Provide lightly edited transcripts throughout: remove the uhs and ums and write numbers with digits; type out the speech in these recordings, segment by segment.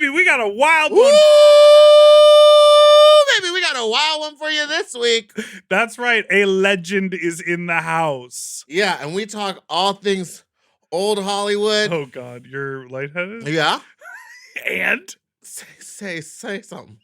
baby, we got a wild one. Woo! Baby, we got a wild one for you this week. That's right. A legend is in the house. Yeah, and we talk all things old Hollywood. Oh, God. You're lightheaded? Yeah. And? Say something.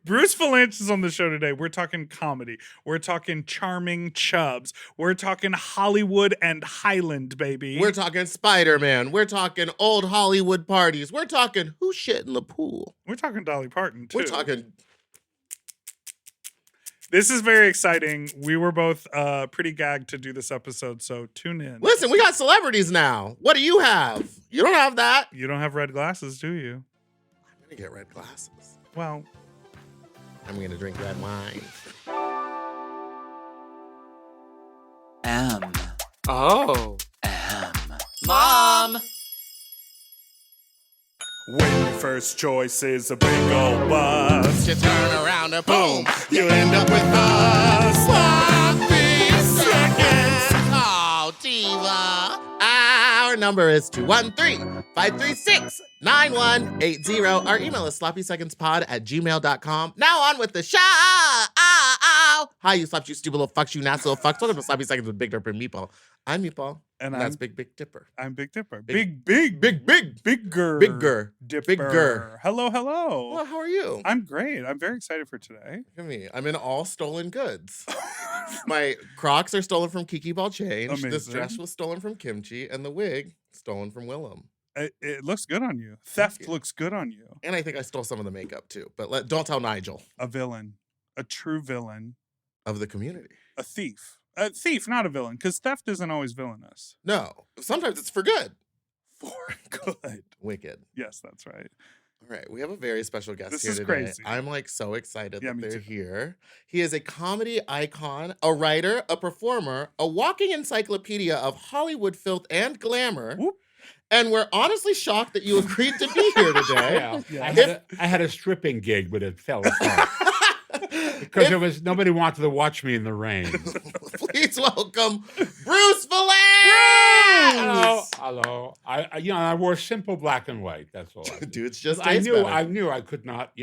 Bruce Vilanch is on the show today. We're talking comedy. We're talking Charming Chubs. We're talking Hollywood and Highland, baby. We're talking Spider-Man. We're talking old Hollywood parties. We're talking who shit in the pool. We're talking Dolly Parton, too. We're talking... This is very exciting. We were both pretty gagged to do this episode, so tune in. Listen, we got celebrities now. What do you have? You don't have that. You don't have red glasses, do you? I'm going to get red glasses. Well... I'm going to drink red wine. Oh. Mom! When your first choice is a big old bus, You turn around and boom, you end up with us. Sloppy seconds. Oh, diva. Our number is 213-536-9180. Our email is sloppysecondspod@gmail.com. Now on with the show. Hi, you slops, you stupid little fucks, you nasty little fucks. Welcome to Sloppy Seconds with Big Dipper and Meatball. I'm Meatball. and That's Big Dipper. I'm Big Dipper. Bigger. Bigger. Dipper. Bigger. Hello. Well, how are you? I'm great. I'm very excited for today. Look at me. I'm in all stolen goods. My Crocs are stolen from Kiki Ball Change. This Amazing. dress was stolen from Kimchi, and the wig stolen from Willem. It looks good on you. Theft you. looks good on you. And I think I stole some of the makeup too. But don't tell Nigel. A villain. A true villain. Of the community. A thief. A thief, not a villain, because theft isn't always villainous. No. Sometimes it's for good. For good. Wicked. Yes, that's right. All right, we have a very special guest This here is today. crazy. I'm like so excited Yeah, that me they're too. here. He is a comedy icon, a writer, a performer, a walking encyclopedia of Hollywood filth and glamour. Whoop. And we're honestly shocked that you agreed to be here today. Yeah. I had a stripping gig, but it fell apart. Because there was nobody wanted to watch me in the rain. Please welcome Bruce Vilanch. Hello. I wore simple black and white. That's all. I did. Dude, it's just I tastes knew better. I could not,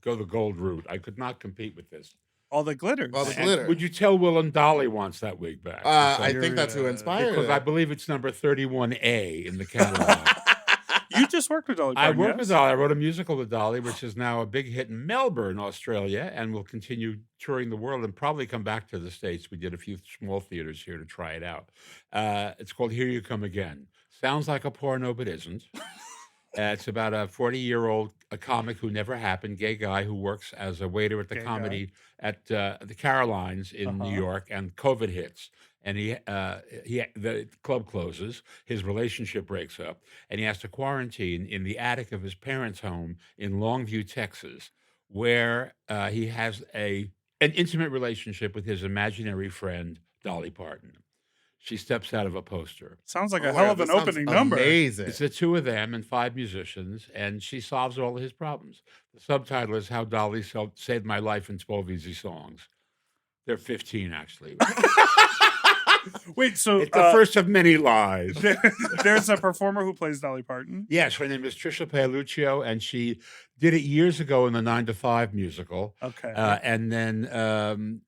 go the gold route. I could not compete with this. All the glitters. All the And glitter. would you tell Will and Dolly wants that wig back? I think that's who inspired because it. I believe it's number 31A in the catalog. You just worked with Dolly I Parton, worked yes? with Dolly. I wrote a musical with Dolly, which is now a big hit in Melbourne, Australia, and will continue touring the world and probably come back to the States. We did a few small theaters here to try it out. It's called Here You Come Again. Sounds like a porno, but isn't. It's about a 40-year-old comic who never happened, gay guy who works as a waiter at the Gay comedy at the Carolines in New York, and COVID hits. And the club closes, his relationship breaks up, and he has to quarantine in the attic of his parents' home in Longview, Texas, where he has an intimate relationship with his imaginary friend, Dolly Parton. She steps out of a poster. Sounds like a hell of an opening number. Amazing. It's the two of them and 5 musicians, and she solves all of his problems. The subtitle is How Dolly Saved My Life in 12 Easy Songs. They're 15, actually. Wait, so It's the first of many lies. there's a performer who plays Dolly Parton? Yes, her name is Trisha Paoluccio, and she did it years ago in the 9 to 5 musical. Okay. And then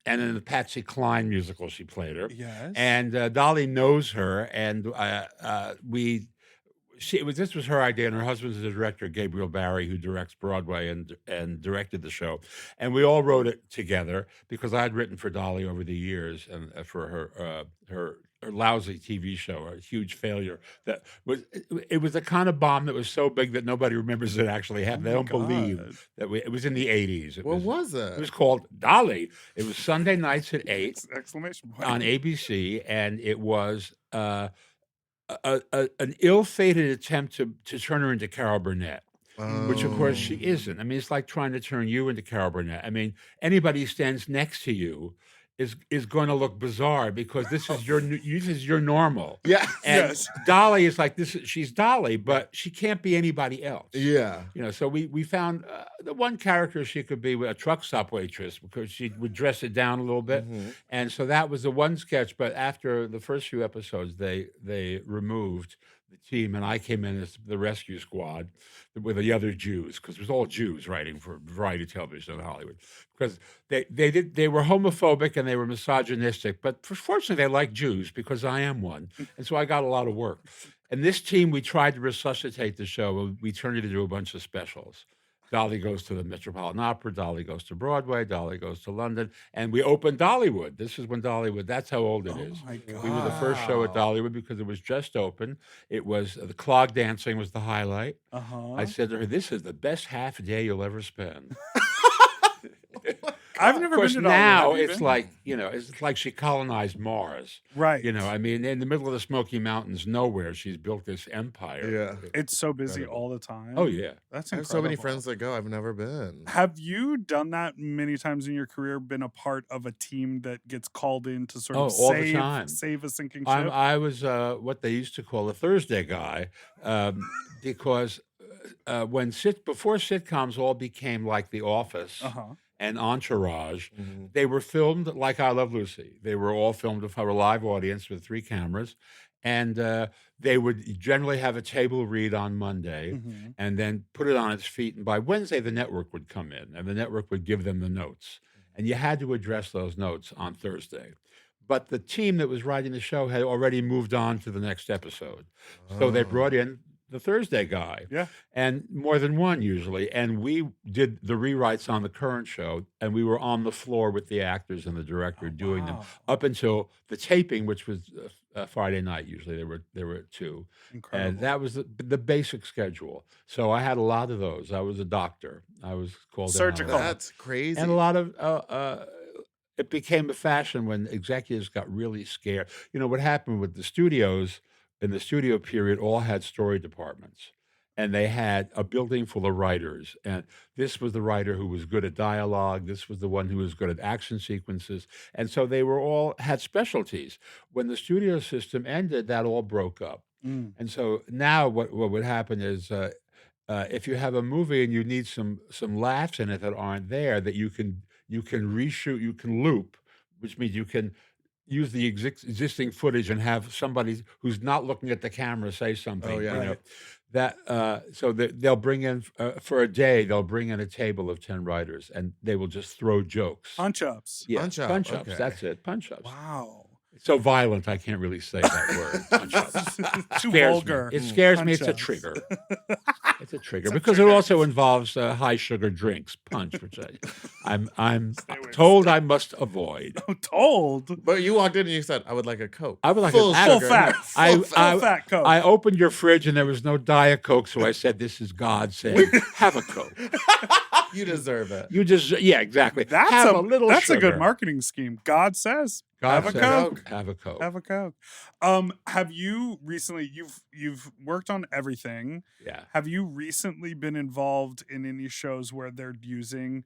in the Patsy Cline musical, she played her. Yes. And Dolly knows her, and this was her idea, and her husband's the director, Gabriel Barry, who directs Broadway and directed the show. And we all wrote it together because I had written for Dolly over the years and for her lousy TV show, a huge failure. It was the kind of bomb that was so big that nobody remembers it actually happened. They don't believe that it was in the 80s. What was it? It was called Dolly. It was Sunday nights at 8 Exclamation point. on ABC, and it was an ill-fated attempt to turn her into Carol Burnett, which of course she isn't. I mean, it's like trying to turn you into Carol Burnett. I mean, anybody who stands next to you is going to look bizarre because this is your normal. Yeah. And Yes. Dolly is like this. She's Dolly, but she can't be anybody else. Yeah. So we found the one character she could be a truck stop waitress because she would dress it down a little bit. And so that was the one sketch. But after the first few episodes, they removed the team, and I came in as the rescue squad with the other Jews, because it was all Jews writing for variety television in Hollywood. Because they were homophobic and they were misogynistic, but fortunately they liked Jews because I am one, and so I got a lot of work. And this team, we tried to resuscitate the show. We turned it into a bunch of specials. Dolly goes to the Metropolitan Opera, Dolly goes to Broadway, Dolly goes to London, and we opened Dollywood. This is when Dollywood, that's how old it is. my God. We were the first show at Dollywood because it was just open. It was, the clog dancing was the highlight. I said to her, this is the best half a day you'll ever spend. I've never Of course, been to Dollywood. now Have you it's been? like, it's like she colonized Mars. Right. I mean, in the middle of the Smoky Mountains, nowhere, she's built this empire. Yeah. It's so busy Incredible. all the time. Oh, yeah. That's I incredible. have so many friends that go. I've never been. Have you done that many times in your career? Been a part of a team that gets called in to sort of all the time. save a sinking ship? I was what they used to call a Thursday guy, because before sitcoms all became like The Office and Entourage, they were filmed like I Love Lucy. They were all filmed for a live audience with 3 cameras, and they would generally have a table read on Monday and then put it on its feet. And by Wednesday, the network would come in, and the network would give them the notes. And you had to address those notes on Thursday. But the team that was writing the show had already moved on to the next episode. So they brought in the Thursday guy. Yeah. And more than one usually. And we did the rewrites on the current show, and we were on the floor with the actors and the director doing them up until the taping, which was Friday night. Usually there were 2. Incredible. And that was the basic schedule. So I had a lot of those. I was a doctor. I was called in on a Surgical. lot. That's crazy. And a lot of it became a fashion when executives got really scared. What happened with the studios in the studio period all had story departments, and they had a building full of writers. And this was the writer who was good at dialogue. This was the one who was good at action sequences. And so they were all had specialties. When the studio system ended, that all broke up. And so now what would happen is if you have a movie and you need some laughs in it that aren't there, that you can reshoot, you can loop, which means you can use the existing footage and have somebody who's not looking at the camera say something. Oh, yeah. So they'll bring in for a day. They'll bring in a table of 10 writers, and they will just throw jokes. Punch-ups. Yeah, Punch-up, punch ups. okay. That's it. Punch ups. Wow. It's so violent, I can't really say that word. Punch ups. Too Scares vulgar. me. It scares me. It's a Punch-ups. trigger. It's a trigger because it also involves high sugar drinks, punch, which I'm told I must avoid. Told. But you walked in and you said, I would like a Coke. I would like Full a Full sugar. fat. Full fat Coke. I opened your fridge and there was no Diet Coke, so I said, "This is God saying, have a Coke." You deserve it. You just, yeah, exactly. That's have a little That's a sugar. good marketing scheme. God says, God have a said, Coke. Have a Coke. Have a Coke. Have you recently? You've worked on everything. Yeah. Have you recently been involved in any shows where they're using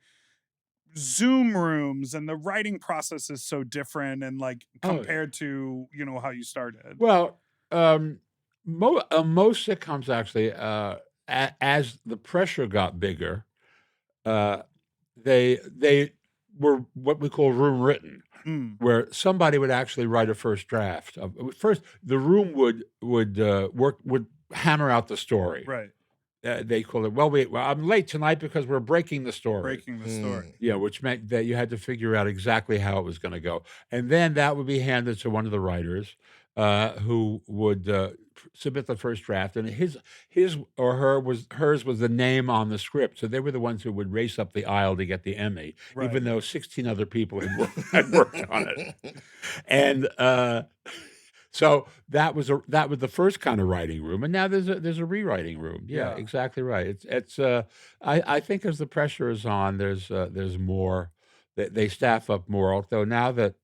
Zoom rooms and the writing process is so different and like compared to how you started? Well, most sitcoms actually, as the pressure got bigger, they were what we call room written, where somebody would actually write a first draft. First, the room would hammer out the story. Right. They call it. Well, I'm late tonight because we're breaking the story. Breaking the story. Yeah, which meant that you had to figure out exactly how it was going to go, and then that would be handed to one of the writers, who would submit the first draft, and hers was the name on the script, so they were the ones who would race up the aisle to get the Emmy, Right. even though 16 other people had worked on it, and so that was the first kind of writing room, and now there's a rewriting room. Yeah, Yeah. exactly right. It's I think as the pressure is on, there's more. They staff up more. Although now that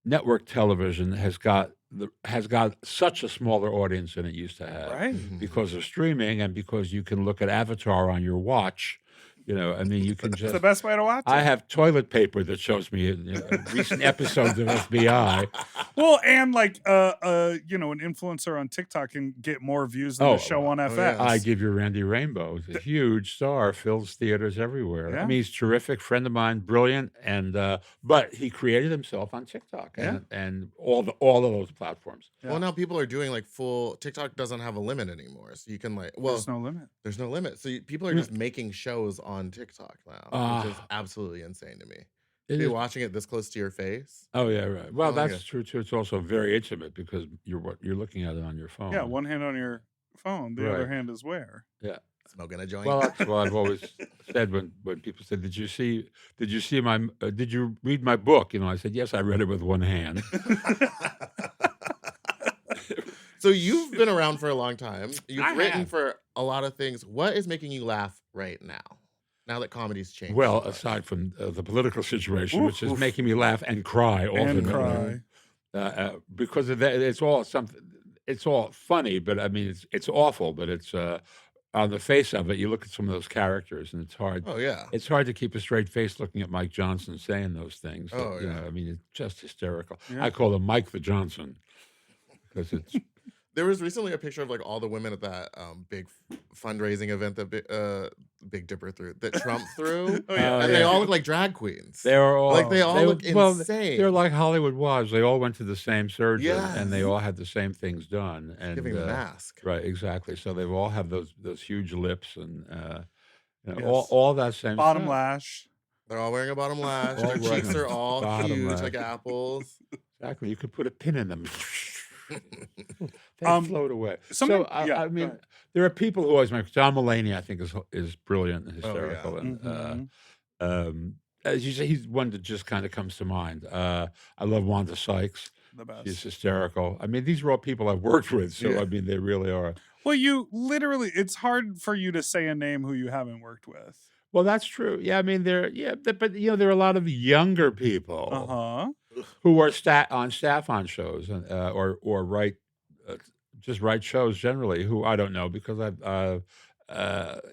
network television has got such a smaller audience than it used to have, Right. because of streaming and because you can look at Avatar on your watch, You know, I mean, you can It's the just. best way to watch it. I have toilet paper that shows me recent episodes of FBI. Well, and like you know, an influencer on TikTok can get more views than the show on FX. yeah. I give you Randy Rainbow. He's a huge star, fills theaters everywhere. Yeah. I mean, he's terrific, friend of mine, brilliant, and but he created himself on TikTok and all of those platforms. Yeah. Well, now people are doing like full. TikTok doesn't have a limit anymore, so you can like. Well, There's no limit. there's no limit. So people are just making shows on TikTok now, which is absolutely insane to me. It Be is- watching it this close to your face. Oh yeah, right. Well, Oh, that's yeah. true too. It's also very intimate because you're looking at it on your phone. Yeah, one hand on your phone, the other Right. hand is where. Yeah. Smoking a joint. Well, that's what I've always said when people said, "Did you see my? Did you read my book?" You know, I said, "Yes, I read it with one hand." So you've been around for a long time. You've I written have. for a lot of things. What is making you laugh right now? Now that comedy's changed. Well, so much? aside from the political situation, Oof, which is oof. making me laugh and cry And ultimately, cry. because of that, it's all something. It's all funny, but I mean, it's awful. But it's on the face of it, you look at some of those characters, and it's hard. Oh yeah. It's hard to keep a straight face looking at Mike Johnson saying those things. Oh, you know, yeah. I mean, it's just hysterical. Yeah. I call him Mike the Johnson because it's There was recently a picture of like all the women at that big fundraising event that Big Dipper threw, that Trump threw, Oh, yeah. and they all look like drag queens. they are all Like, they all look well, insane. they're like Hollywood wives. They all went to the same surgeon, and they Yes. all had the same things done. And Giving the mask. right, exactly. So they all have those huge lips and you know, Yes. all that same Bottom stuff. lash. They're all wearing a bottom lash. All Their cheeks wearing are all bottom huge, lash. like apples. Exactly. You could put a pin in them. They Um, float away. something- So I yeah, go mean, ahead. there are people who always make. John Mulaney, I think, is brilliant and Oh, yeah. hysterical, and Mhm. as you say, he's one that just kind of comes to mind. I love Wanda Sykes. The best. She's hysterical. I mean, these are all people I've worked with, so Yeah. I mean, they really are. Well, you literally, it's hard for you to say a name who you haven't worked with. Well, that's true. Yeah, I mean, but you know, there are a lot of younger people Uh huh. who are on staff on shows and or write just write shows generally. Who I don't know because I've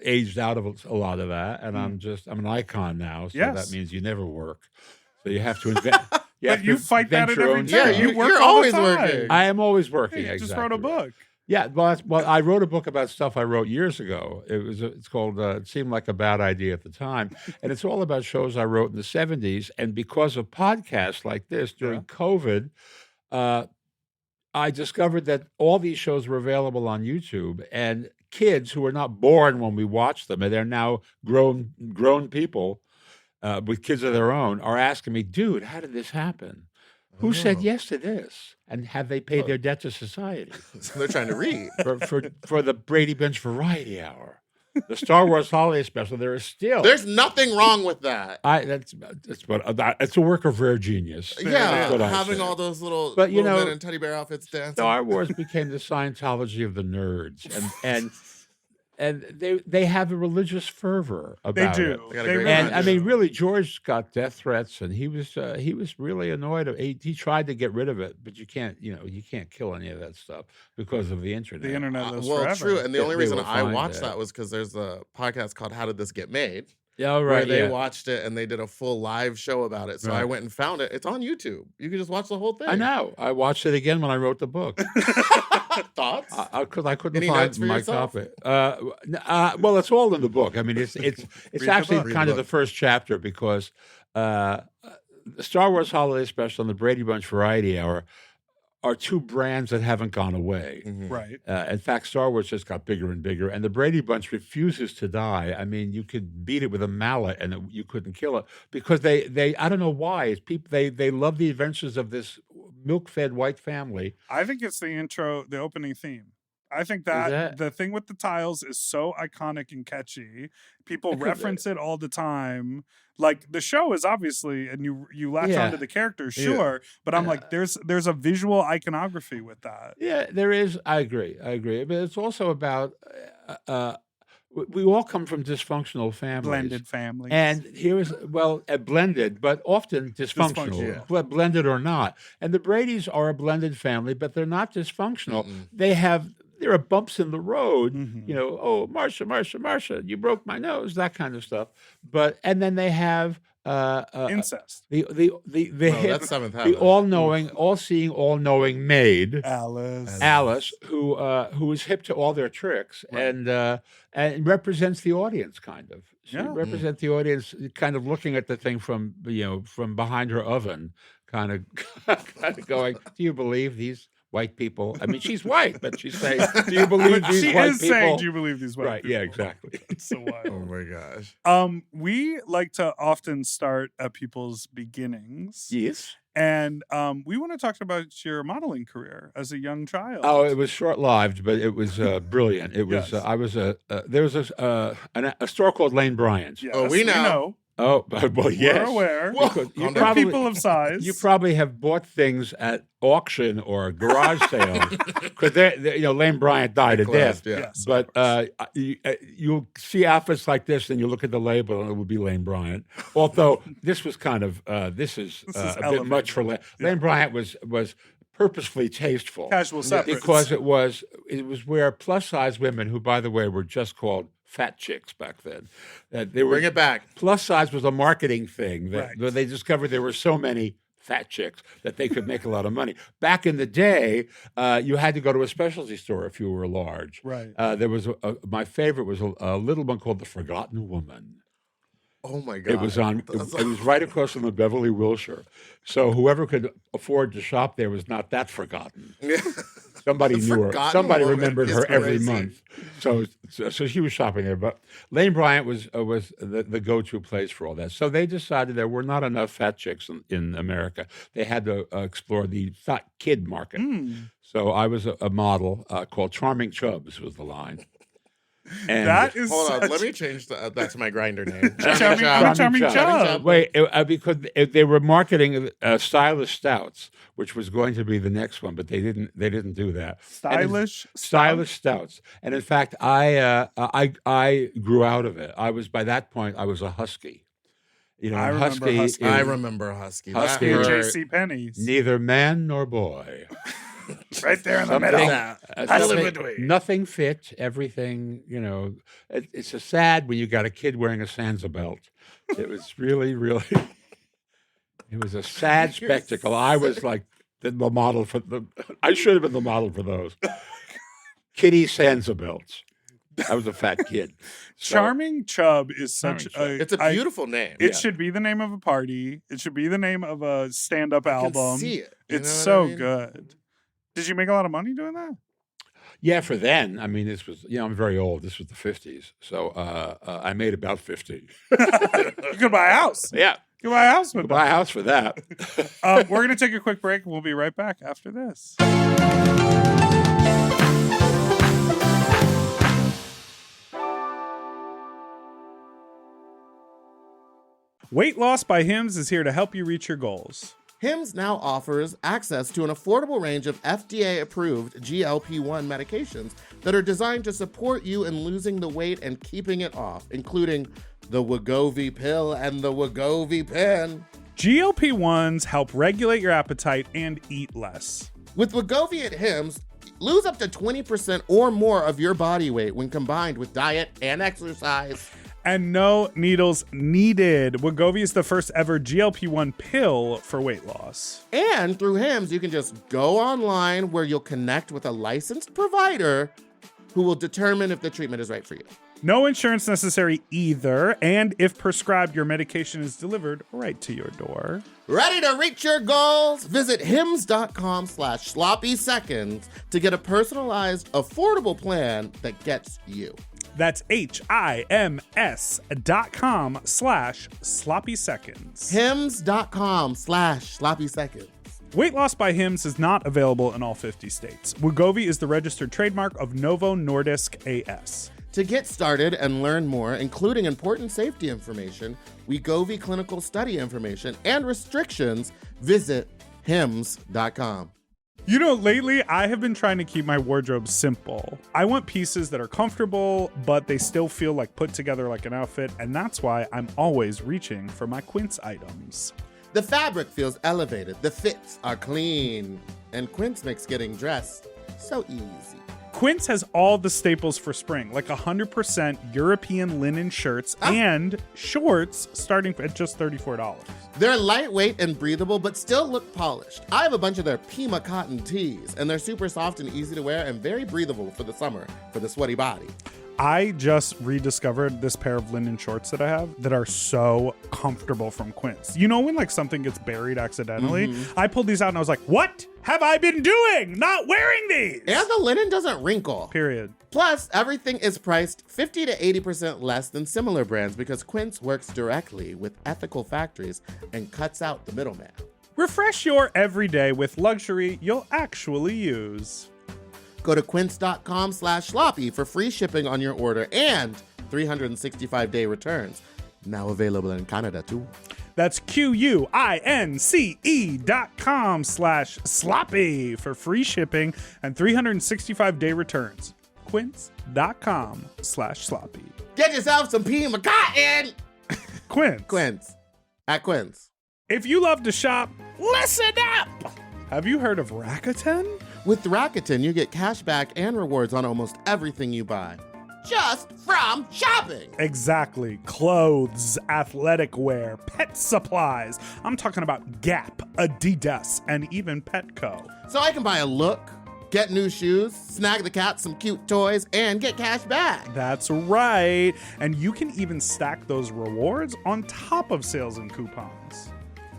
aged out of a lot of that, and I'm an icon now. So Yes. that means you never work. So you have to invent. But you fight that invent at your every own time. Yeah, show. you work you're all always the time. working. I am always Yeah, working. you just exactly wrote a right. book. Yeah, well, I wrote a book about stuff I wrote years ago. It's called "It Seemed Like a Bad Idea at the Time," and it's all about shows I wrote in the '70s. And because of podcasts like this during COVID, I discovered that all these shows were available on YouTube, and kids who were not born when we watched them, and they're now grown people with kids of their own, are asking me, "Dude, how did this happen? Who said Oh. yes to this? And have they paid their debt to society?" So they're trying to read. for the Brady Bunch Variety Hour, the Star Wars Holiday Special. There is still There's nothing wrong with that. it's a work of rare genius. Yeah, That's what I having say. all those little, But, you little know, men in teddy bear outfits dancing. Star Wars became the Scientology of the nerds, and they have a religious fervor They about do. it. They got a They great really And I mean, do. really, George got death threats, and he was really annoyed. He tried to get rid of it, but you can't kill any of that stuff because of the internet. The internet lives well, forever. true. And the They- only they reason will I find watched that. that was because there's a podcast called How Did This Get Made? Yeah, Where right. they Yeah. watched it and they did a full live show about it. So I Right. went and found it. It's on YouTube. You can just watch the whole thing. I know. I watched it again when I wrote the book. Thoughts? Because I couldn't Any find notes for my yourself? copy. Well, it's all in the book. I mean, it's the actually book. Read the kind of book. the first chapter because the Star Wars Holiday Special and the Brady Bunch Variety Hour are two brands that haven't gone away. Mhm. Right. In fact, Star Wars just got bigger and bigger, and the Brady Bunch refuses to die. I mean, you could beat it with a mallet, and you couldn't kill it because they I don't know why. It's people they love the adventures of this milk-fed white family. I think it's the opening theme. I think that that- the thing with the tiles is so iconic and catchy. People reference it all the time. Like the show is obviously, and you latch Yeah. onto the characters, Yeah. sure. But I'm Yeah. like, there's a visual iconography with that. Yeah, there is. I agree. But it's also about we all come from dysfunctional families. Blended family. And here is, blended, but often dysfunctional, yeah. but blended or not. And the Bradys are a blended family, but they're not dysfunctional. Mm-mm. They have there are bumps in the road, Mhm. you know, oh, Marcia, you broke my nose, that kind of stuff. And then they have Incest. the Oh, hip, that's Seventh the Heaven. all-knowing, all-seeing, all-knowing maid, Alice. Alice, who is hip to all their tricks and represents the audience, kind of. She Yeah. represents the audience, kind of looking at the thing from behind her oven, kind of going, "Do you believe these white people?" I mean, she's white, but she's saying, "Do you believe But these she white is people?" saying, "Do you believe these white Right? people?" Yeah, exactly. It's so Oh wild. my gosh. We like to often start at people's beginnings, Yes. and we want to talk about your modeling career as a young child. Oh, it was short-lived, but it was brilliant. It was. Yes. I was there was a store called Lane Bryant's. Yes, Oh, we know. Oh, well, yes. We're aware. Whoa. Because you Calm We're down. people of size. You probably have bought things at auction or garage sales because Lane Bryant died of death. Closed, yeah. Yes, of But course. you'll see outfits like this, and you look at the label, and it would be Lane Bryant. Although this was kind of This is a bit much for Lane. Yeah. Lane Bryant was purposefully tasteful Casual separates. because it was where plus size women, who by the way were just called fat chicks back then, they were Bring it back. plus size was a marketing thing that Right. they discovered there were so many fat chicks that they could make a lot of money. Back in the day, you had to go to a specialty store if you were large. Right. There was my favorite was a little one called The Forgotten Woman. Oh my god. It was it was right across from the Beverly Wilshire. So whoever could afford to shop there was not that forgotten. Somebody The knew her. Forgotten Somebody Woman remembered is her every crazy. month. So she was shopping there. But Lane Bryant was the go-to place for all that. So they decided there were not enough fat chicks in America. They had to explore the fat kid market. So I was a model called Charming Chub. This was the line. And That is Hold on. such Let me change that to my grinder name. Charming Chub. Wait, because they were marketing stylish stouts, which was going to be the next one, but they didn't do that. stylish. Stylish stouts, and in fact, I grew out of it. By that point I was a husky. You know, I remember husky. husky. I is remember Husky. Husky That or hurt. J.C. Penney's. neither man nor boy. Right there in the Something- middle. Nothing fit. Everything, it's a sad when you got a kid wearing a Sansa belt. It was really, really. It was a sad spectacle. I was like the model for I should have been the model for those. Kitty Sansa belts. I was a fat kid. So- Charming Chub is such Charming a. It's a beautiful name. It should be the name of a party. It should be the name of a stand-up I can album. see it. You It's know what so I mean? good. Did you make a lot of money doing that? Yeah, for then. I mean, this was, I'm very old. This was the 50s. So I made about 50. You could buy a house. You Yeah. could buy a house with Buy a house for that. that. We're going to take a quick break. We'll be right back after this. Weight Loss by Hims is here to help you reach your goals. Hims now offers access to an affordable range of FDA-approved GLP-1 medications that are designed to support you in losing the weight and keeping it off, including the Wegovy pill and the Wegovy pen. GLP-1s help regulate your appetite and eat less. With Wegovy at Hims, lose up to 20% or more of your body weight when combined with diet and exercise. And no needles needed. Wegovy is the first ever GLP-1 pill for weight loss. And through Hims, you can just go online where you'll connect with a licensed provider who will determine if the treatment is right for you. No insurance necessary either, and if prescribed, your medication is delivered right to your door. Ready to reach your goals? Visit hims.com/sloppy seconds to get a personalized, affordable plan that gets you. That's HIMS.com/sloppy seconds. hims.com/sloppy seconds. Weight Loss by Hims is not available in all 50 states. Wegovy is the registered trademark of Novo Nordisk AS. To get started and learn more, including important safety information, Wegovy clinical study information, and restrictions, visit hims.com. You know, lately I have been trying to keep my wardrobe simple. I want pieces that are comfortable, but they still feel like put together like an outfit, and that's why I'm always reaching for my Quince items. The fabric feels elevated, the fits are clean, and Quince makes getting dressed so easy. Quince has all the staples for spring, like 100% European linen shirts and shorts starting at just $34. They're lightweight and breathable, but still look polished. I have a bunch of their Pima cotton tees, and they're super soft and easy to wear and very breathable for the summer, for the sweaty body. I just rediscovered this pair of linen shorts that I have that are so comfortable from Quince. You know when like something gets buried accidentally? I pulled these out and I was like, what have I been doing? Not wearing these! And the linen doesn't wrinkle. Period. Plus, everything is priced 50 to 80% less than similar brands because Quince works directly with ethical factories and cuts out the middleman. Refresh your everyday with luxury you'll actually use. Go to quince.com/sloppy for free shipping on your order and 365-day returns. Now available in Canada, too. That's QUINCE.com/sloppy for free shipping and 365-day returns. Quince.com/sloppy. Get yourself some Pima cotton! Quince. Quince. At Quince. If you love to shop, listen up! Have you heard of Rakuten? With Rakuten, you get cash back and rewards on almost everything you buy. Just from shopping. Exactly. Clothes, athletic wear, pet supplies. I'm talking about Gap, Adidas, and even Petco. So I can buy a look, get new shoes, snag the cat some cute toys, and get cash back. That's right. And you can even stack those rewards on top of sales and coupons.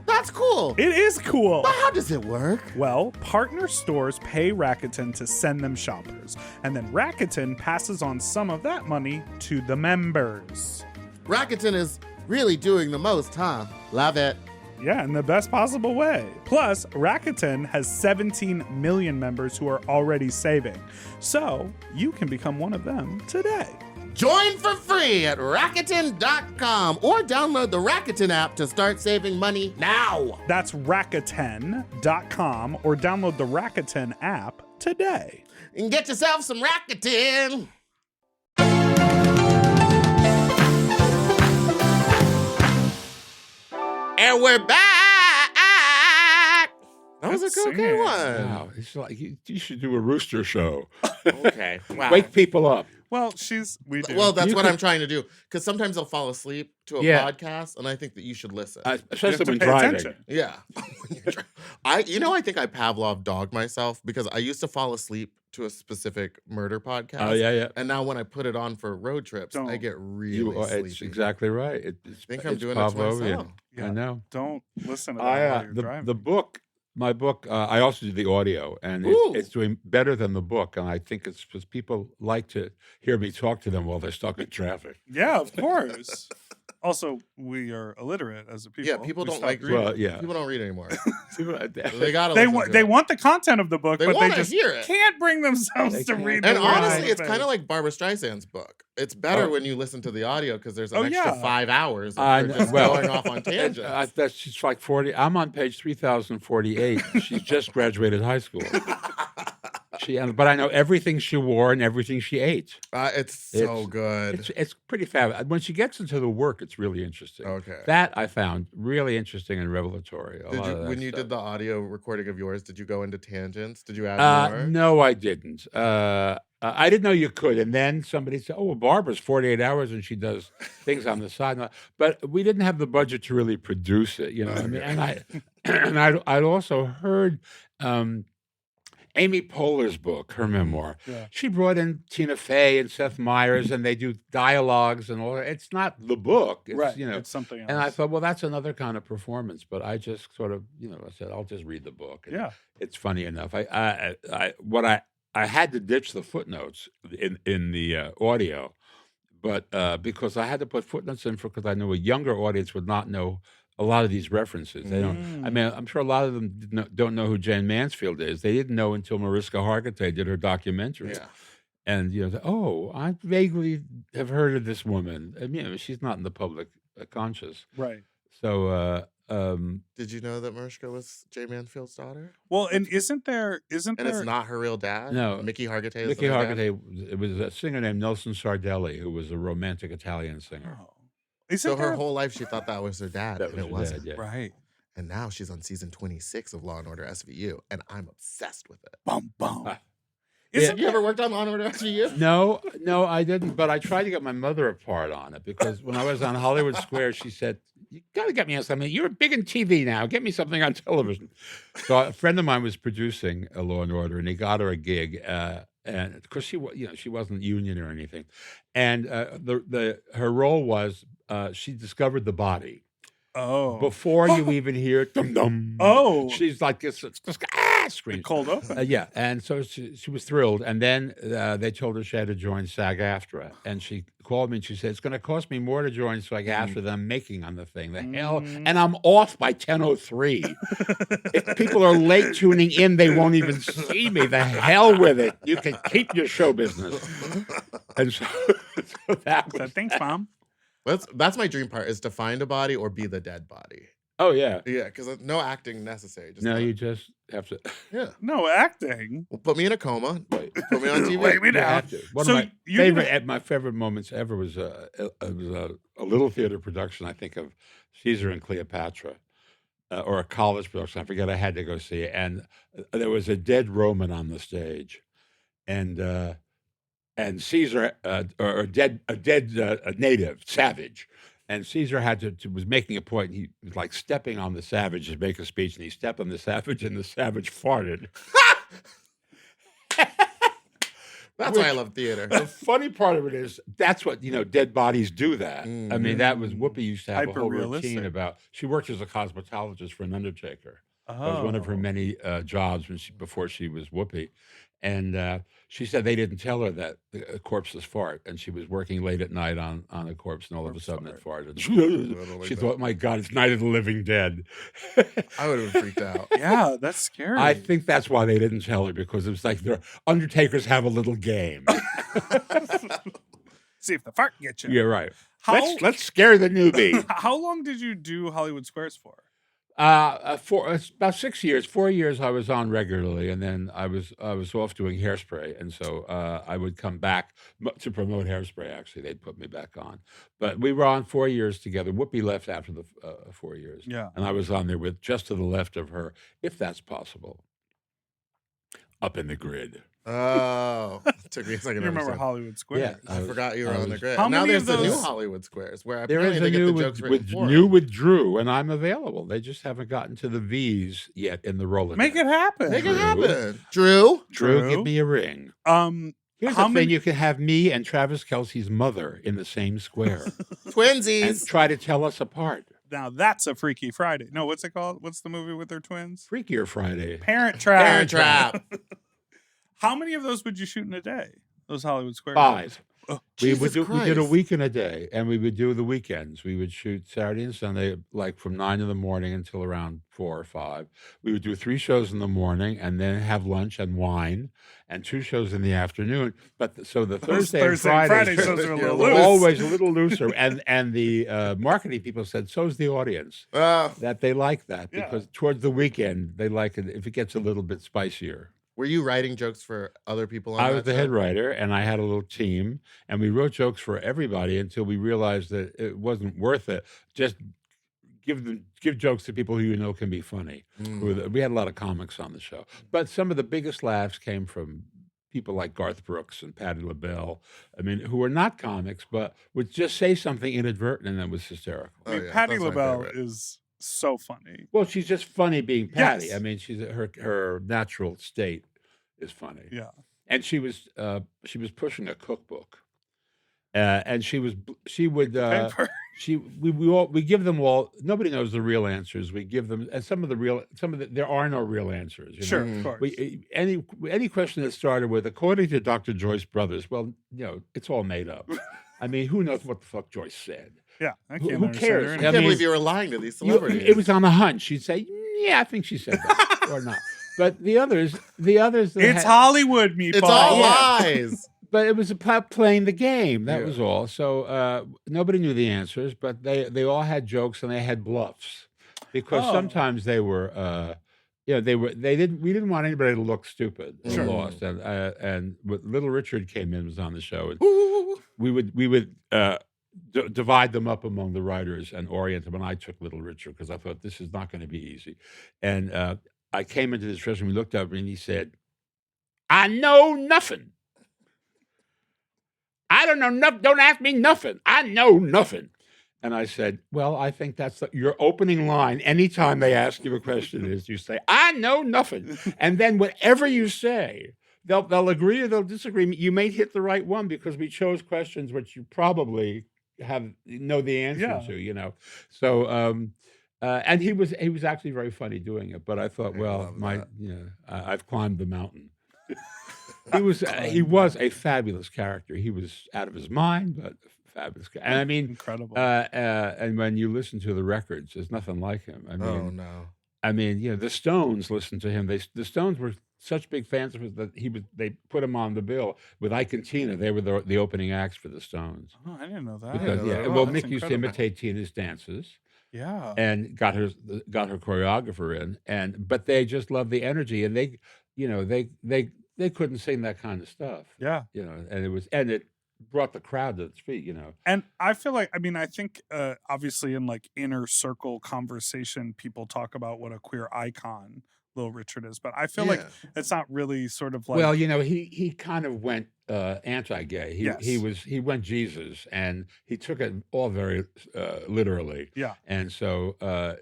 That's cool. It is cool. But how does it work? Well, partner stores pay Rakuten to send them shoppers, and then Rakuten passes on some of that money to the members. Rakuten is really doing the most, huh? Love it. Yeah, in the best possible way. Plus, Rakuten has 17 million members who are already saving. So, you can become one of them today. Join for free at Rakuten.com or download the Rakuten app to start saving money now. That's Rakuten.com or download the Rakuten app today. And get yourself some Rakuten. And we're back. That was a Good good singing. one. Wow, it's like you should do a rooster show. Okay. Wow. Wake people up. Well, we do. Well, that's You what could- I'm trying to do. Because sometimes I'll fall asleep to a Yeah. podcast, and I think that you should listen. Especially to when pay driving. attention. Yeah. I think I Pavlov dogged myself because I used to fall asleep to a specific murder podcast. Oh, yeah. And now when I put it on for road trips, I Don't. get really sleepy. It's exactly right. I think I'm doing it to myself. Yeah. I know. Don't listen to that while you're driving. My book, I also do the audio, and Ooh. it's doing better than the book. And I think it's because people like to hear me talk to them while they're stuck in traffic. Yeah, of course. Also, we are illiterate as a people. Yeah, people We don't stopped like reading. Well, yeah. People don't read anymore. People- They gotta They listen want to they it. want the content of the book, They but they wanna just hear it. can't bring themselves They to can't. read And the honestly, words. it's kind of like Barbara Streisand's book. It's better Oh. when you listen to the audio because there's an Oh, extra yeah. 5 hours of I her know. just Well, going off on tangents. That's just like 40. I'm on page 3048. She just graduated high school. But I know everything she wore and everything she ate. It's so good. It's pretty fab. When she gets into the work, it's really interesting. Okay. That I found really interesting and revelatory. Did you, when you did the audio recording of yours, did you go into tangents? Did you add more? No, I didn't. I didn't know you could. And then somebody said, "Oh, well, Barbara's 48 hours and she does things on the side." But we didn't have the budget to really produce it, you know. I mean, and I'd also heard Amy Poehler's book, her memoir. Yeah. She brought in Tina Fey and Seth Meyers, and they do dialogues and all that. It's not the book, it's, right. you know. It's something else. And I thought, well, that's another kind of performance. But I just sort of, I said, I'll just read the book. And Yeah. it's funny enough. I had to ditch the footnotes in the audio, but because I had to put footnotes in because I knew a younger audience would not know a lot of these references. They don't. I mean, I'm sure a lot of them don't know who Jane Mansfield is. They didn't know until Mariska Hargitay did her documentary. Yeah. And I vaguely have heard of this woman. I mean, she's not in the public conscious. Right. So, Did you know that Mariska was Jay Mansfield's daughter? Well, and isn't there And it's not her real dad? No. Mickey Hargitay is Mickey the dad? Hargitay. It was a singer named Nelson Sardelli, who was a romantic Italian singer. Oh. Isn't So her there whole life she thought that was her dad, That and it was her wasn't. dad, yeah. right? And now she's on season 26 of Law and Order SVU, and I'm obsessed with it. Bum bum. Ah. You ever worked on Law and Order SVU? No, I didn't. But I tried to get my mother a part on it because when I was on Hollywood Square, she said, "You got to get me on something. You're big in TV now. Get me something on television." So a friend of mine was producing a Law and Order, and he got her a gig. And of course, she wasn't union or anything, and her role was she discovered the body. Oh. Before you even hear dum dum. Oh. She's like this screams. Cold open. Yeah, and so she was thrilled. And then they told her she had to join SAG-AFTRA, and she called me and she said, "It's going to cost me more to join SAG-AFTRA than I'm making on the thing. The hell!" And I'm off by 10:03. If people are late tuning in, they won't even see me. The hell with it. You can keep your show business. And so that was. Thanks, Mom. That's my dream part, is to find a body or be the dead body. Oh yeah, Yeah, because no acting necessary. Just you just have to. Yeah. No acting. Well, put me in a coma. Put me on TV. Lay me You down. have to. One So of my favorite moments ever was a little theater production. I think of Caesar and Cleopatra, or a college production. I forget. I had to go see it, and there was a dead Roman on the stage, and Caesar, or a dead native savage. And Caesar was making a point. He was like stepping on the savage to make a speech, and he stepped on the savage, and the savage farted. That's why I love theater. The funny part of it is that's what dead bodies do. That I mean, that was Whoopi used to have a whole routine about. She worked as a cosmetologist for an undertaker. That was one of her many jobs before she was Whoopi. And she said they didn't tell her that the corpses fart, and she was working late at night on a corpse, and all of a sudden it farted. She thought, "My God, it's Night of the Living Dead." I would have been freaked out. Yeah, that's scary. I think that's why they didn't tell her, because it was like the undertakers have a little game. See if the fart gets you. Yeah, right. Let's scare the newbie. How long did you do Hollywood Squares for? About 6 years. 4 years I was on regularly, and then I was off doing Hairspray, and so I would come back to promote Hairspray. Actually, they'd put me back on, but we were on 4 years together. Whoopi left after the 4 years, Yeah. and I was on there with just to the left of her, if that's possible, up in the grid. Oh, it took me a second. You to remember understand. Hollywood Squares? Yeah. I forgot you were on the grid. How Now many there's of the new those- Hollywood Squares where There apparently is they a get new the jokes written with for new them. with Drew, and I'm available. They just haven't gotten to the V's yet in the Rolodex. Make it happen. Make it happen. Drew? Drew, Drew? give me a ring. Here's How the many- thing: you can have me and Travis Kelce's mother in the same square and Twinsies. try to tell us apart. Now that's a Freaky Friday. No, what's it called? What's the movie with their twins? Freakier Friday. Parent Trap. Parent Trap. How many of those would you shoot in a day? Those Hollywood Squares. 5. Oh, We Jesus did a Christ. week in a day, and we would do the weekends. We would shoot Saturday and Sunday, like from 9 in the morning until around 4 or 5. We would do 3 shows in the morning, and then have lunch and wine, and 2 shows in the afternoon. But so the Those Thursday and Friday Friday shows are a You're little were loose. always a little looser, and the marketing people said so's the audience. That they like that Yeah. because towards the weekend they like it if it gets a little bit spicier. Were you writing jokes for other people on I that was the show? head writer, and I had a little team, and we wrote jokes for everybody until we realized that it wasn't worth it. Just give jokes to people who you know can be funny. We had a lot of comics on the show, but some of the biggest laughs came from people like Garth Brooks and Patti LaBelle. I mean, who were not comics, but would just say something inadvertent, and that was hysterical. I mean, Oh, yeah, Patti that's my LaBelle favorite. is so funny. Well, she's just funny being Patty. Yes. I mean, she's her natural state is funny. Yeah. And she was pushing a cookbook, and she would Paper. we give them all. Nobody knows the real answers. We give them and some of the there are no real answers. You know? Sure, of course. Any question that started with according to Dr. Joyce Brothers, well, it's all made up. I mean, who knows what the fuck Joyce said? Yeah, I Who can't understand cares? her I anyway. can't mean, believe you were lying to these You- celebrities. it was on a hunch. She'd say, "Yeah, I think she said that," or not. But the others, that It's Hollywood, meatball. It's all Yeah. lies. But it was about playing the game. That Yeah. was all. So nobody knew the answers, but they all had jokes and they had bluffs because Oh. sometimes they were, we didn't want anybody to look stupid or Sure. lost. And when Little Richard came in, was on the show, and Ooh. we would divide them up among the writers and orient them. And I took Little Richard because I thought this is not going to be easy. And I came into this restaurant, we looked up, and he said, I know nothing. I don't know nothing. Don't ask me nothing. I know nothing. And I said, well, I think that's your opening line. Anytime they ask you a question is you say, I know nothing. And then whatever you say, they'll agree or they'll disagree. You may hit the right one because we chose questions which you probably know the answer to, So, and he was actually very funny doing it. But I thought, I've climbed the mountain. He was a fabulous character. He was out of his mind, but fabulous. And I mean, incredible. And when you listen to the records, there's nothing like him. I mean, I mean, the Stones listened to him. The Stones were such big fans of his that they put him on the bill with Ike and Tina. They were the opening acts for the Stones. Oh, I didn't know that. Because Mick used to imitate Tina's dances. Yeah, and got her choreographer in, but they just loved the energy, and they couldn't sing that kind of stuff. Yeah, and it brought the crowd to its feet. And I feel like, I think obviously in like inner circle conversation, people talk about what a queer icon Little Richard is, but I feel like it's not really sort of like. Well, he kind of went anti-gay. He went Jesus, and he took it all very literally. Yeah, and so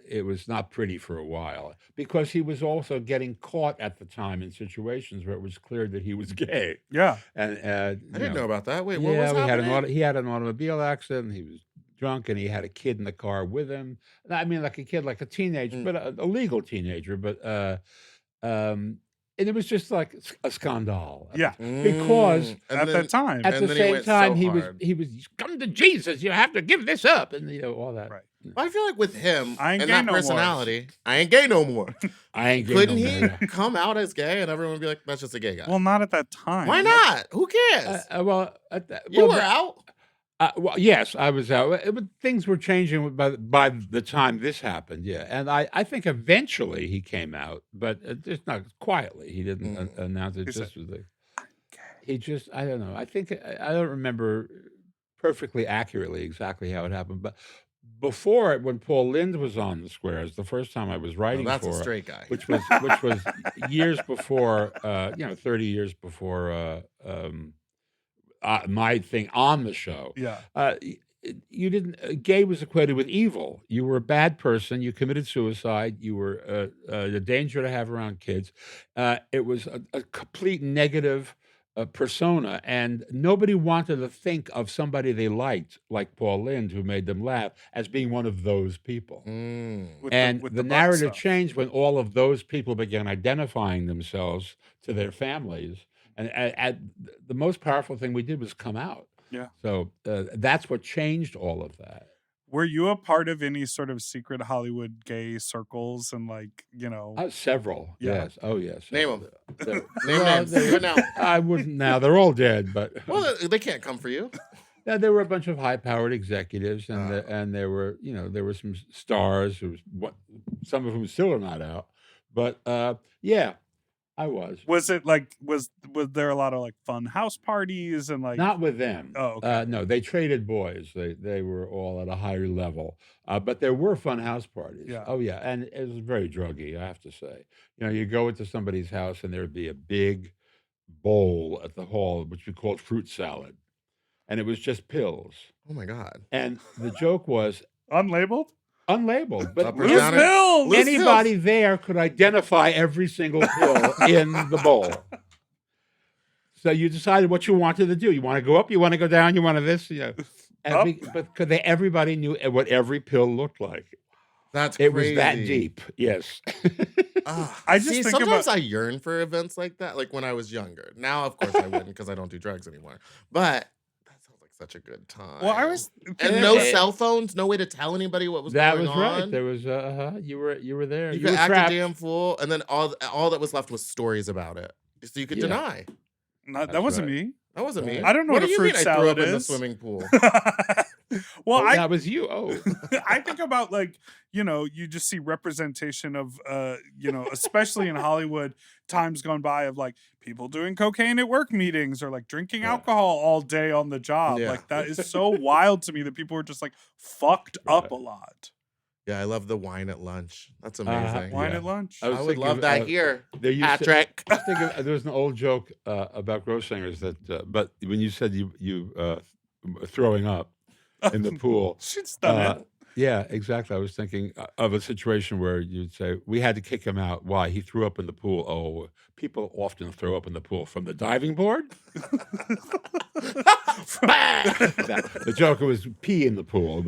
it was not pretty for a while because he was also getting caught at the time in situations where it was clear that he was gay. Yeah, and I didn't know about that. Wait, what was happening? He had an automobile accident. He was drunk, and he had a kid in the car with him. I mean, like a kid, like a teenager, but a legal teenager. But and it was just like a scandal. Yeah, because at that time, at the same time, he was come to Jesus. You have to give this up, and all that. Right. Well, I feel like with him and that personality, I ain't gay no more. I ain't gay Couldn't no more. he come out as gay and everyone would be like, that's just a gay guy? Well, not at that time. Why not? Who cares? You were out. Well, yes, I was out. But things were changing by the time this happened, and I think eventually he came out, but just not quietly. He didn't announce it. I don't know. I think I don't remember perfectly accurately exactly how it happened, but before it, when Paul Lynde was on the Squares, the first time I was writing that's for a straight guy, which was years before, 30 years before. My thing on the show. Yeah. You didn't. Gay was equated with evil. You were a bad person. You committed suicide. You were a danger to have around kids. It was a complete negative persona, and nobody wanted to think of somebody they liked, like Paul Lynde, who made them laugh, as being one of those people. And the narrative changed when all of those people began identifying themselves to their families. And the most powerful thing we did was come out. Yeah. So that's what changed all of that. Were you a part of any sort of secret Hollywood gay circles and several? Yeah. Yes. Oh, yes. Name them. Name names. Do it now. I wouldn't now. They're all dead, but. Well, they can't come for you. Yeah, there were a bunch of high-powered executives, and there were some stars some of whom still are not out. But I was. Was it was there a lot of fun house parties and Not with them. Oh, okay. No, they traded boys. They were all at a higher level. But there were fun house parties. Yeah. Oh yeah, and it was very druggy, I have to say. You go into somebody's house and there'd be a big bowl at the hall, which we called fruit salad, and it was just pills. Oh my God. And the joke was unlabeled, but loose pills. Anybody there could identify every single pill in the bowl. So you decided what you wanted to do. You want to go up, you want to go down, you want to this, but everybody knew what every pill looked like. That's crazy. It was that deep. Yes. I just think sometimes I yearn for events like that, like when I was younger. Now, of course, I wouldn't because I don't do drugs anymore. But such a good time. Well, I was and no cell phones, no way to tell anybody what was going on. That was right. There was you were there. You could act a damn fool, and then all that was left was stories about it, so you could deny. That wasn't me. That wasn't me. I don't know what a fruit salad is. I threw up in the swimming pool. Well, that was you. Oh, I think about you just see representation of especially in Hollywood, times gone by of people doing cocaine at work meetings or drinking alcohol all day on the job. Yeah. That is so wild to me that people were just fucked up a lot. Yeah, I love the wine at lunch. That's amazing. Wine Yeah. at lunch. I was I would thinking love of, that here, There used to, Patrick. I was thinking there was an old joke about Grossinger's that, but when you said you throwing up in the pool, She's done it. yeah, exactly. I was thinking of a situation where you'd say we had to kick him out. Why? He threw up in the pool. Oh, people often throw up in the pool from the diving board. The joke was pee in the pool.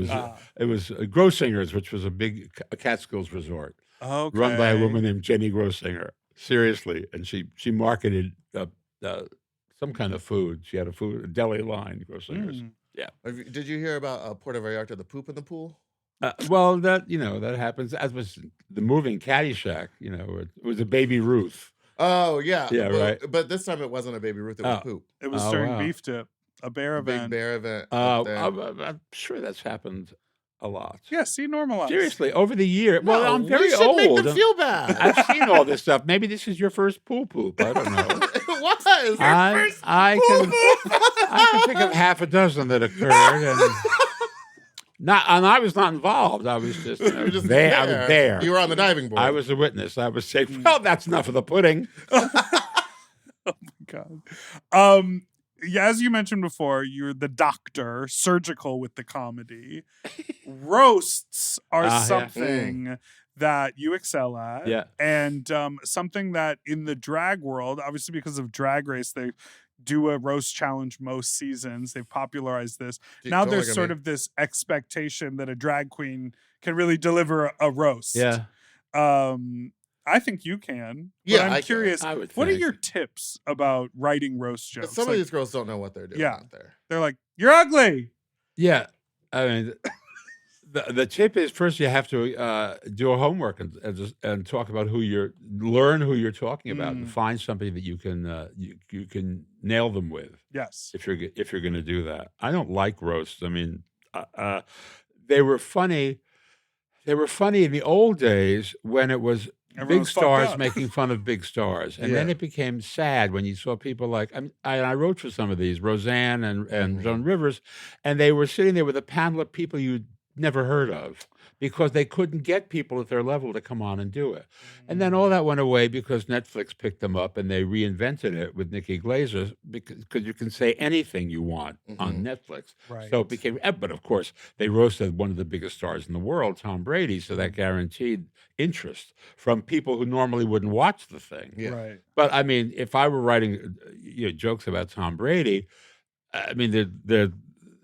It was Grossinger's, which was a big Catskills resort. Okay. Run by a woman named Jenny Grossinger. Seriously, and she marketed some kind of food. She had a deli line, Grossinger's. Did you hear about Puerto Vallarta, the poop in the pool? Well, that happens. As was the moving Caddyshack. It was a Baby Ruth. Oh yeah, Yeah, right. But this time it wasn't a Baby Ruth; it was poop. It was Oh, during wow. Beef Dip, a bear event. Big bear event. up there. I'm sure that's happened a lot. Yeah, see, normalize. Seriously, over the year. Well, No, I'm very we should old. make them feel bad. I've seen all this stuff. Maybe this is your first poop. I don't know. It was. I can think of half a dozen that occurred, and I was not involved. I was just, You were just there. I was there. You were on the diving board. I was a witness. I was saying, well, that's enough of the pudding. God. Yeah, as you mentioned before, you're the doctor, surgical with the comedy. Roasts are Yeah. something that you excel at. Yeah. And something that in the drag world, obviously because of Drag Race, they do a roast challenge most seasons. They've popularized this. Now Don't there's look at sort me. of this expectation that a drag queen can really deliver a roast. Yeah. I think you can. But Yeah, I'm I can. curious, I would what are think. your tips about writing roast jokes? Some of Like, these girls don't know what they're doing Yeah. out there. they're like, you're ugly. Yeah. I mean, the tip is first you have to do a homework and talk about learn who you're talking about, and find something that you can you can nail them with. Yes. If you're going to do that. I don't like roasts. I mean, they were funny. They were funny in the old days when it was Everyone big was fucked stars up. making fun of big stars, and then Yeah. it became sad when you saw people like I wrote for some of these, Roseanne and Joan Rivers, and they were sitting there with a panel of people you'd never heard of because they couldn't get people at their level to come on and do it. And then all that went away because Netflix picked them up and they reinvented it with Nikki Glazer because you can say anything you want on Netflix. Right. So it became, but of course, they roasted one of the biggest stars in the world, Tom Brady, so that guaranteed interest from people who normally wouldn't watch the thing. Yeah. Right. But I mean, if I were writing jokes about Tom Brady, I mean, there are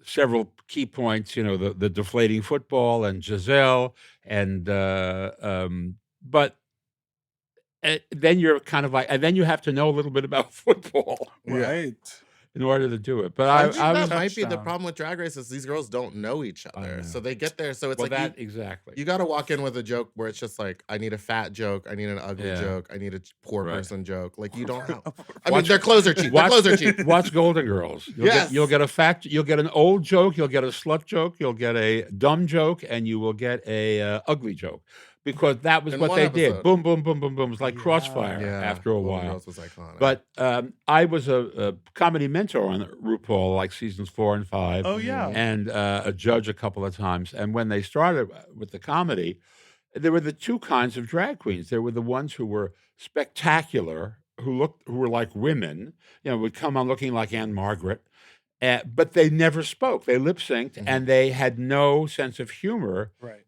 several key points, the deflating football and Giselle, and but then you're kind of like, and then you have to know a little bit about football Right. in order to do it. But I I think that was might be the touchdown. problem with Drag Race is these girls don't know each other. know. So they get there. So it's well, like that exactly. you got to walk in with a joke where it's just like, I need a fat joke. I need an ugly Yeah. joke. I need a poor Right. person joke. Like you don't have. I mean, Watch- their clothes are cheap. Their Watch, clothes are cheap. watch Golden Girls. Yes. You'll get an old joke, you'll get a slut joke, you'll get a dumb joke, and you will get a ugly joke. Because that was In what one they did. episode. Boom, boom, boom, boom, boom. It was like Crossfire Yeah. after a Golden while. Girls was iconic. But I was a comedy mentor on RuPaul, like seasons 4 and 5. Oh, yeah. And a judge a couple of times. And when they started with the comedy, there were the two kinds of drag queens. There were the ones who were spectacular, who were like women, would come on looking like Anne Margaret. But they never spoke. They lip synced and they had no sense of humor Right.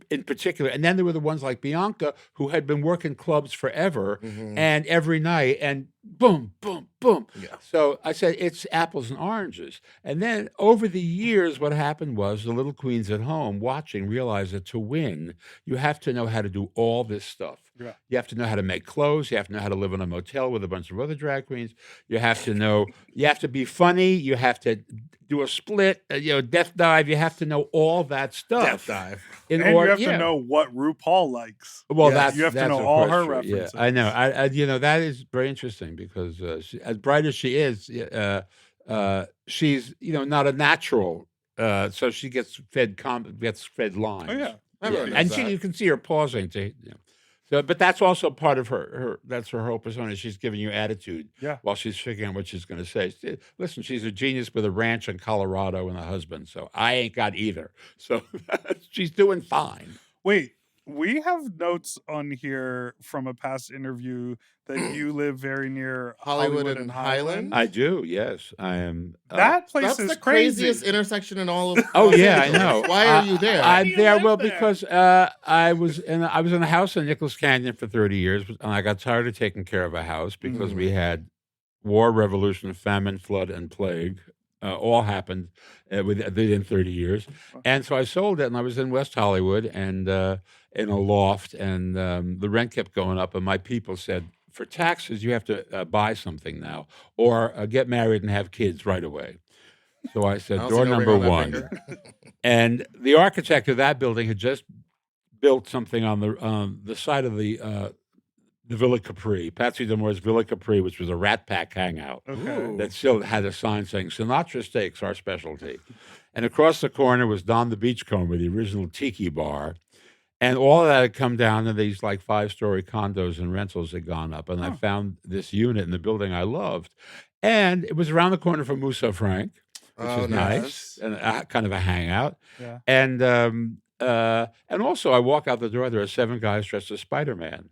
in particular. And then there were the ones like Bianca who had been working clubs forever Mhm. and every night and boom, boom, boom. Yeah. So I said, it's apples and oranges. And then over the years, what happened was the little queens at home watching realized that to win, you have to know how to do all this stuff. Yeah. You have to know how to make clothes. You have to know how to live in a motel with a bunch of other drag queens. You have to be funny. You have to do a split, death dive. You have to know all that stuff. Death dive. And you have to know what RuPaul likes. Well, Yeah, that's you have to that's know of all course her true. references. Yeah, I know. That is very interesting because as bright as she is, she's not a natural. So she gets fed lines. Oh, yeah. Everyone knows And that. you can see her pausing to. So, but that's also part of her. That's her whole persona. She's giving you attitude Yeah. while she's figuring out what she's going to say. Listen, she's a genius with a ranch in Colorado and a husband. So I ain't got either. So she's doing fine. Wait, we have notes on here from a past interview that you live very near Hollywood Hollywood and and Highland? Highland. I do. Yes, I am. That place That's is the crazy. craziest intersection in all of. Oh Los yeah, I Angeles. know. Why are you there? I'm do you there. live Well, there? because I was in a house in Nicholas Canyon for 30 years, and I got tired of taking care of a house because we had war, revolution, famine, flood, and plague. All happened within 30 years, and so I sold it. And I was in West Hollywood and in a loft, and the rent kept going up. And my people said, for taxes, you have to buy something now, or get married and have kids right away. So I said, Honestly, door no ring number on that one. finger. And the architect of that building had just built something on the side of the Villa Capri, Patsy D'Amour's Villa Capri, which was a Rat Pack hangout Okay. that still had a sign saying Sinatra Steaks, our specialty. And across the corner was Don the Beachcomber, the original tiki bar. And all of that had come down, and these like 5-story condos and rentals had gone up. And I found this unit in the building I loved. And it was around the corner from Musso Frank, which is nice, and kind of a hangout. Yeah. And also I walk out the door, there are 7 guys dressed as Spider-Man.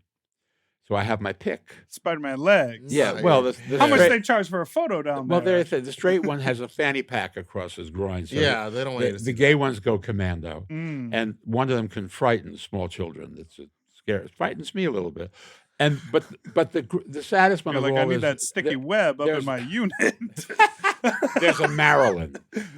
So I have my pick. Spider-Man legs. Yeah, well, the How much straight- they charge for a photo down well, there? the straight one has a fanny pack across his groin. So Yeah, they don't want you to the see gay ones go commando, Mm. and one of them can frighten small children. It's scary. It frightens me a little bit. And but the saddest one You're of like, all I need is that sticky that web up in there's- my unit. there's a Marilyn,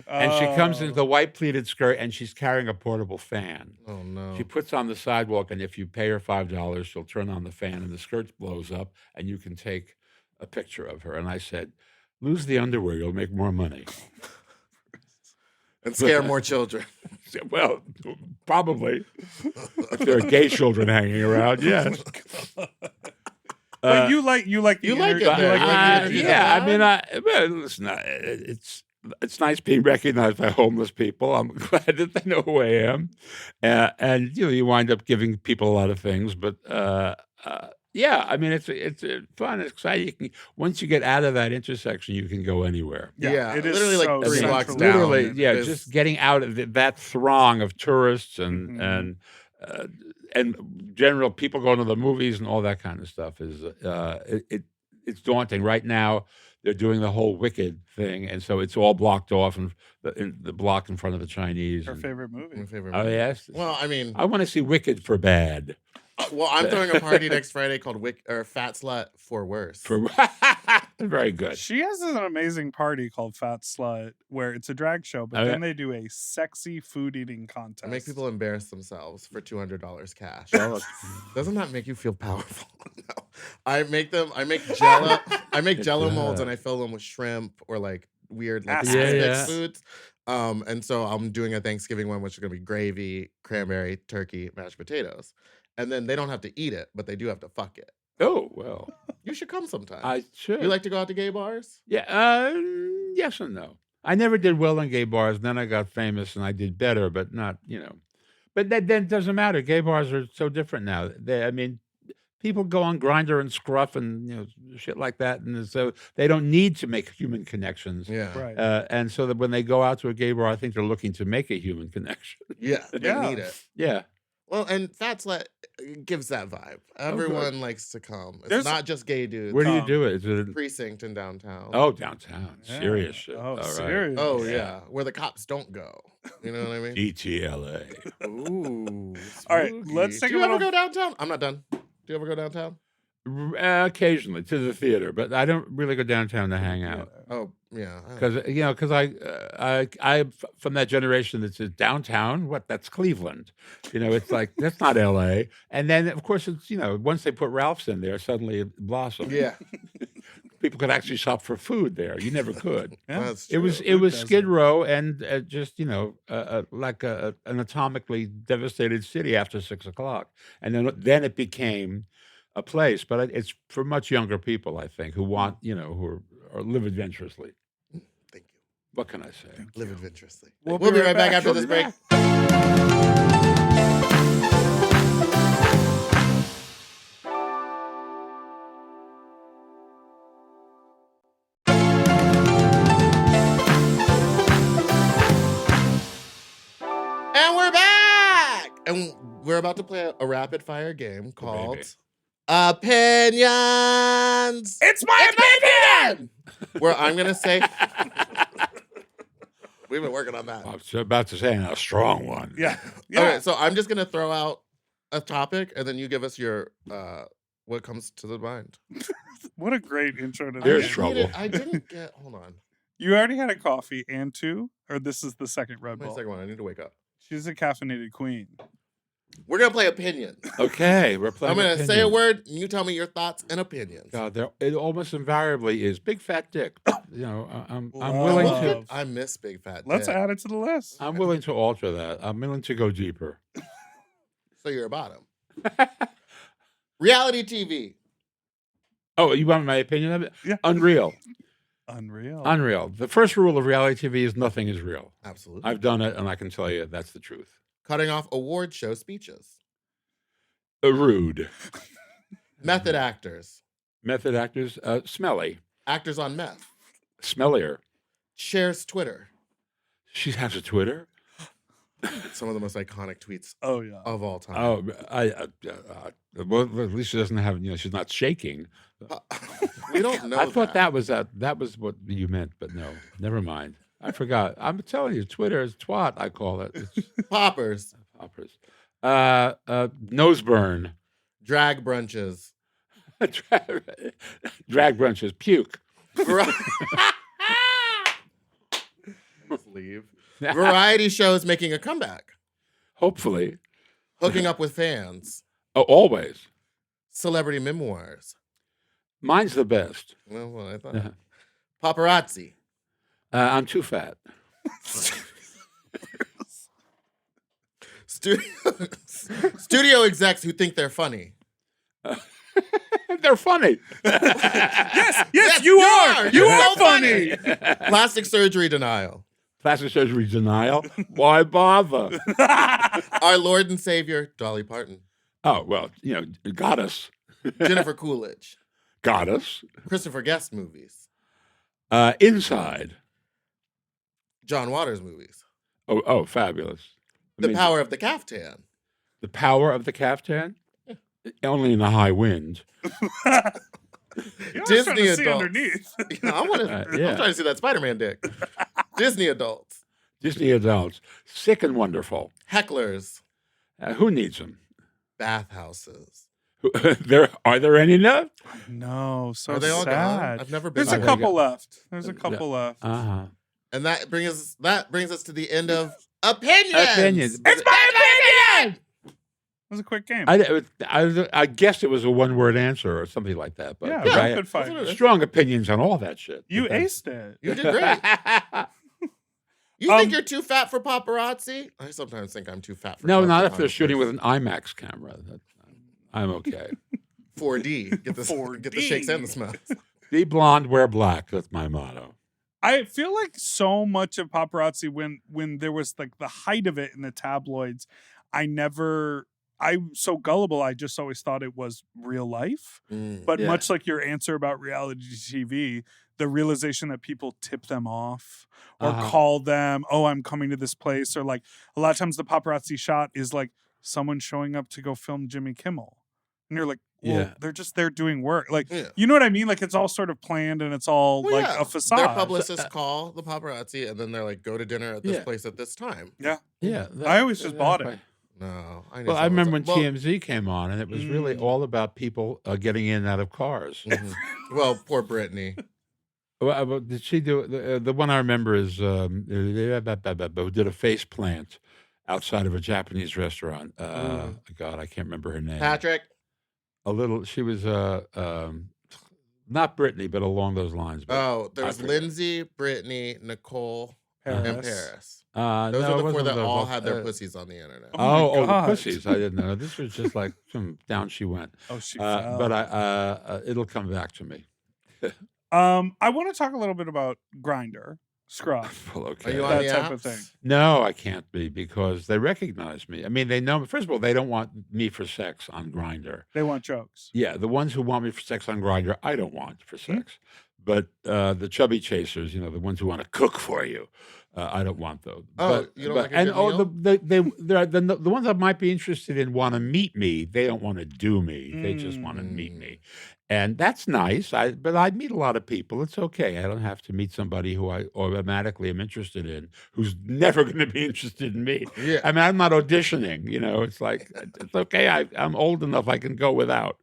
and she comes in Oh. the white pleated skirt, and she's carrying a portable fan. Oh no. She puts on the sidewalk, and if you pay her $5, she'll turn on the fan, and the skirt blows up, and you can take a picture of her. And I said, lose the underwear, you'll make more money. And scare more children. Well, probably. If there are gay children hanging around, yes. But you like the you like it energy- there. like You the like the energy. energy. Yeah, I mean, well, listen, it's nice being recognized by homeless people. I'm glad that they know who I am, and you wind up giving people a lot of things. But yeah, I mean, it's fun, it's exciting. You can, once you get out of that intersection, you can go anywhere. Yeah, it is literally like so 3 blocks centrally- down. Literally, yeah, There's- just getting out of that throng of tourists Mhm. and general people going to the movies and all that kind of stuff is it's daunting. Right now, they're doing the whole Wicked thing, and so it's all blocked off in the block in front of the Chinese. Her and- favorite movie. My favorite Oh movie. yes. Well, I mean, I want to see Wicked for bad. well, I'm throwing a party next Friday called Fat Slut for Worse. For very good. She has an amazing party called Fat Slut where it's a drag show, but Oh, then yeah. they do a sexy food eating contest. I make people embarrass themselves for $200 cash. Well, Doesn't that make you feel powerful? No. I make Jello. I make Jello molds and I fill them with shrimp or like weird like Yeah, aspect yeah. foods. And so I'm doing a Thanksgiving one, which is gonna be gravy, cranberry, turkey, mashed potatoes. And then they don't have to eat it, but they do have to fuck it. oh well, You should come sometime. I should. You like to go out to gay bars? Yeah. Yes and no. I never did well in gay bars. Then I got famous and I did better, but not, But that then doesn't matter. Gay bars are so different now. I mean, people go on Grindr and Scruff and shit like that, and so they don't need to make human connections. Yeah. Right. And so that when they go out to a gay bar, I think they're looking to make a human connection. Yeah. They Yeah. need it. Yeah. Well, and Fat Slut gives that vibe. Everyone likes to come. It's There's- not just gay dudes. Where do you Tom. do it? Is it? Precinct in downtown. Oh, downtown. Yeah. Serious shit. Oh, All right. serious. Oh Yeah. yeah, where the cops don't go. You know what I mean? DTLA. Ooh. All right, spooky. let's take Do a you ever little- go downtown? I'm not done. Do you ever go downtown? Occasionally to the theater, but I don't really go downtown to hang out. Oh yeah. Because I from that generation that says downtown, what? That's Cleveland. It's like that's not L.A. And then of course it's once they put Ralph's in there, suddenly it blossomed. Yeah. People could actually shop for food there. You never could. Yeah. That's It was true. it was doesn't. Skid Row and just like an atomically devastated city after 6:00, and then it became a place. But it's for much younger people, I think, who want who are live adventurously. Thank you. What can I say? Live adventurously. We'll We'll be be right right back back. after We'll this be break. And we're back. And we're about to play a rapid fire game called baby. Opinions. It's my opinion! Where I'm going to say, we've been working on that. I was about to say a strong one. Yeah. Yeah. Okay, so I'm just going to throw out a topic and then you give us your, what comes to the mind. What a great intro to There's the game. trouble. I didn't get, hold on. You already had a coffee and two, or this is the second Red My Bull? second one, I need to wake up. She's a caffeinated queen. We're going to play opinions. Okay, we're playing. I'm going to say a opinion. word, and you tell me your thoughts and opinions. God, it almost invariably is big fat dick. You know, I'm Wow. willing Well, to. I miss Big Fat Let's Dick. add it to the list. I'm willing to alter that. I'm willing to go deeper. So you're a bottom. Reality TV. Oh, you want my opinion of it? Yeah. Unreal. Unreal. Unreal. The first rule of reality TV is nothing is real. Absolutely. I've done it, and I can tell you that's the truth. Cutting off award show speeches. Rude. Method actors. Method actors, smelly. Actors on meth. Smellier. Shares Twitter. She has a Twitter? Some of the most iconic tweets Oh, yeah. of all time. Oh, well, at least she doesn't have, she's not shaking. We don't know I thought that was what you meant, but no, never mind. I forgot. I'm telling you, Twitter is twat, I call it. It's Poppers. poppers. Nose burn. Drag brunches. Drag brunches. Puke. Just leave. Variety shows making a comeback. Hopefully. Hooking up with fans. Oh, always. Celebrity memoirs. Mine's the best. Well, what I thought. Yeah. Paparazzi. I'm too fat. Studio execs who think they're funny. They're funny. Yes, you are. You are funny. Plastic surgery denial. Plastic surgery denial. Why bother? Our Lord and Savior, Dolly Parton. Oh, well, got us. Jennifer Coolidge. Got us. Christopher Guest movies. Inside. John Waters movies. Oh, fabulous. The Power of the Caftan. The power of the caftan? Only in the high wind. You're Disney trying to see adults. underneath. I'm Yeah. trying to see that Spider-Man dick. Disney adults. Disney adults. Sick and wonderful. Hecklers. Who needs them? Bathhouses. Are there any left? No, so Are they all sad. gone? I've never been There's a there. couple left. There's a couple left. Uh-huh. And that brings us to the end of opinions. Opinions. It's my opinion. It was a quick game. I guess it was a one-word answer or something like that. But Yeah, I rapid fire. That's what it is. strong opinions on all that shit. You But aced it. You did great. You think you're too fat for paparazzi? I sometimes think I'm too fat for No, paparazzi. not if they're shooting with an IMAX camera. I'm okay. 4D. Get the 4D. Get the shakes and the smells. Be blonde, wear black. That's my motto. I feel like so much of paparazzi when there was like the height of it in the tabloids, I'm so gullible. I just always thought it was real life. But Yeah. much like your answer about reality TV, the realization that people tip them off or call them, oh, I'm coming to this place. Or like a lot of times the paparazzi shot is like someone showing up to go film Jimmy Kimmel. And you're like, well, Yeah. they're just there doing work. Like, Yeah. you know what I mean? Like it's all sort of planned and it's all Well, like yeah. a facade. Their publicists call the paparazzi and then they're like, go to dinner at this Yeah. place at this time. Yeah. Yeah. I always just bought it. No. Well, I remember when Well, TMZ came on, and it was really all about people getting in and out of cars. well, poor Brittany. Well, did she do the one I remember is who did a face plant outside of a Japanese restaurant. God, I can't remember her name. Patrick. She was not Brittany, but along those lines. But Oh, there I was forget. Lindsay, Brittany, Nicole, and Paris. Those no, are it the four wasn't that those. all had their pussies on the internet. Oh my The God. pussies! I didn't know. This was just like down she went. Oh, she fell. But it'll come back to me. I want to talk a little bit about Grindr, Scruff, Well, Are okay. you on that the type of apps? thing. No, I can't be because they recognize me. I mean, they know. First of all, they don't want me for sex on Grindr. They want jokes. Yeah, the ones who want me for sex on Grindr, I don't want for sex. But the chubby chasers, the ones who want to cook for you, I don't want those. Oh, you don't like a and good meal? the ones that might be interested in want to meet me. They don't want to do me. They just want to meet me, and that's nice. But I meet a lot of people. It's okay. I don't have to meet somebody who I automatically am interested in, who's never going to be interested in me. Yeah. I mean, I'm not auditioning. It's like it's okay. I'm old enough. I can go without.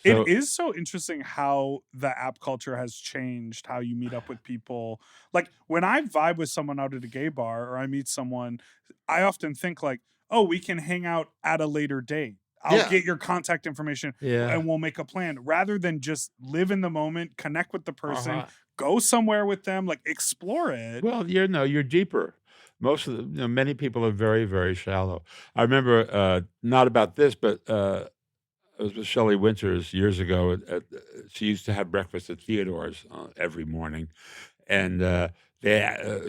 So, it is so interesting how the app culture has changed how you meet up with people. Like when I vibe with someone out at a gay bar or I meet someone, I often think like, oh, we can hang out at a later date. I'll get your contact information and we'll make a plan rather than just live in the moment, connect with the person, go somewhere with them, like explore it. Well, you're deeper. Most of many people are very, very shallow. I remember not about this, but it was with Shelley Winters years ago. She used to have breakfast at Theodore's every morning, and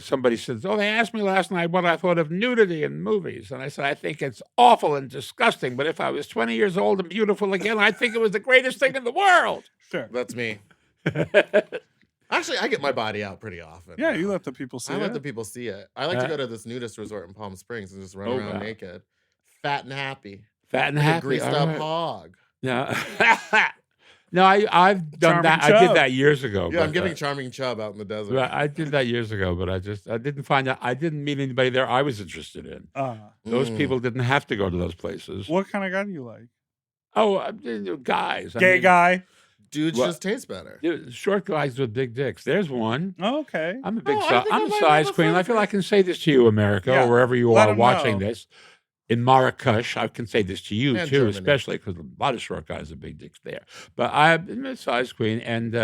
somebody said, "Oh, they asked me last night what I thought of nudity in movies," and I said, "I think it's awful and disgusting. But if I was 20 years old and beautiful again, I think it was the greatest thing in the world." Sure, That's me. Actually, I get my body out pretty often. Yeah, you let the people see it. I let the people see it. I like to go to this nudist resort in Palm Springs and just run around naked, fat and happy. Fat and like happy. A greased up hog. Yeah. No, I've done that. Chub. I did that years ago. Yeah, I'm giving Charming Chub out in the desert. Right, I did that years ago, but I didn't find out. I didn't meet anybody there I was interested in. Those people didn't have to go to those places. What kind of guy do you like? Oh, guys. Gay guy. Dudes just taste better. Short guys with big dicks. There's one. Oh, okay. I'm a size queen. I feel I can say this to you, America, or wherever you Let are 'em watching know. this. In Marrakesh, I can say this to you And too, Germany. especially because a lot of short guys have big dicks there. But I'm a size queen, and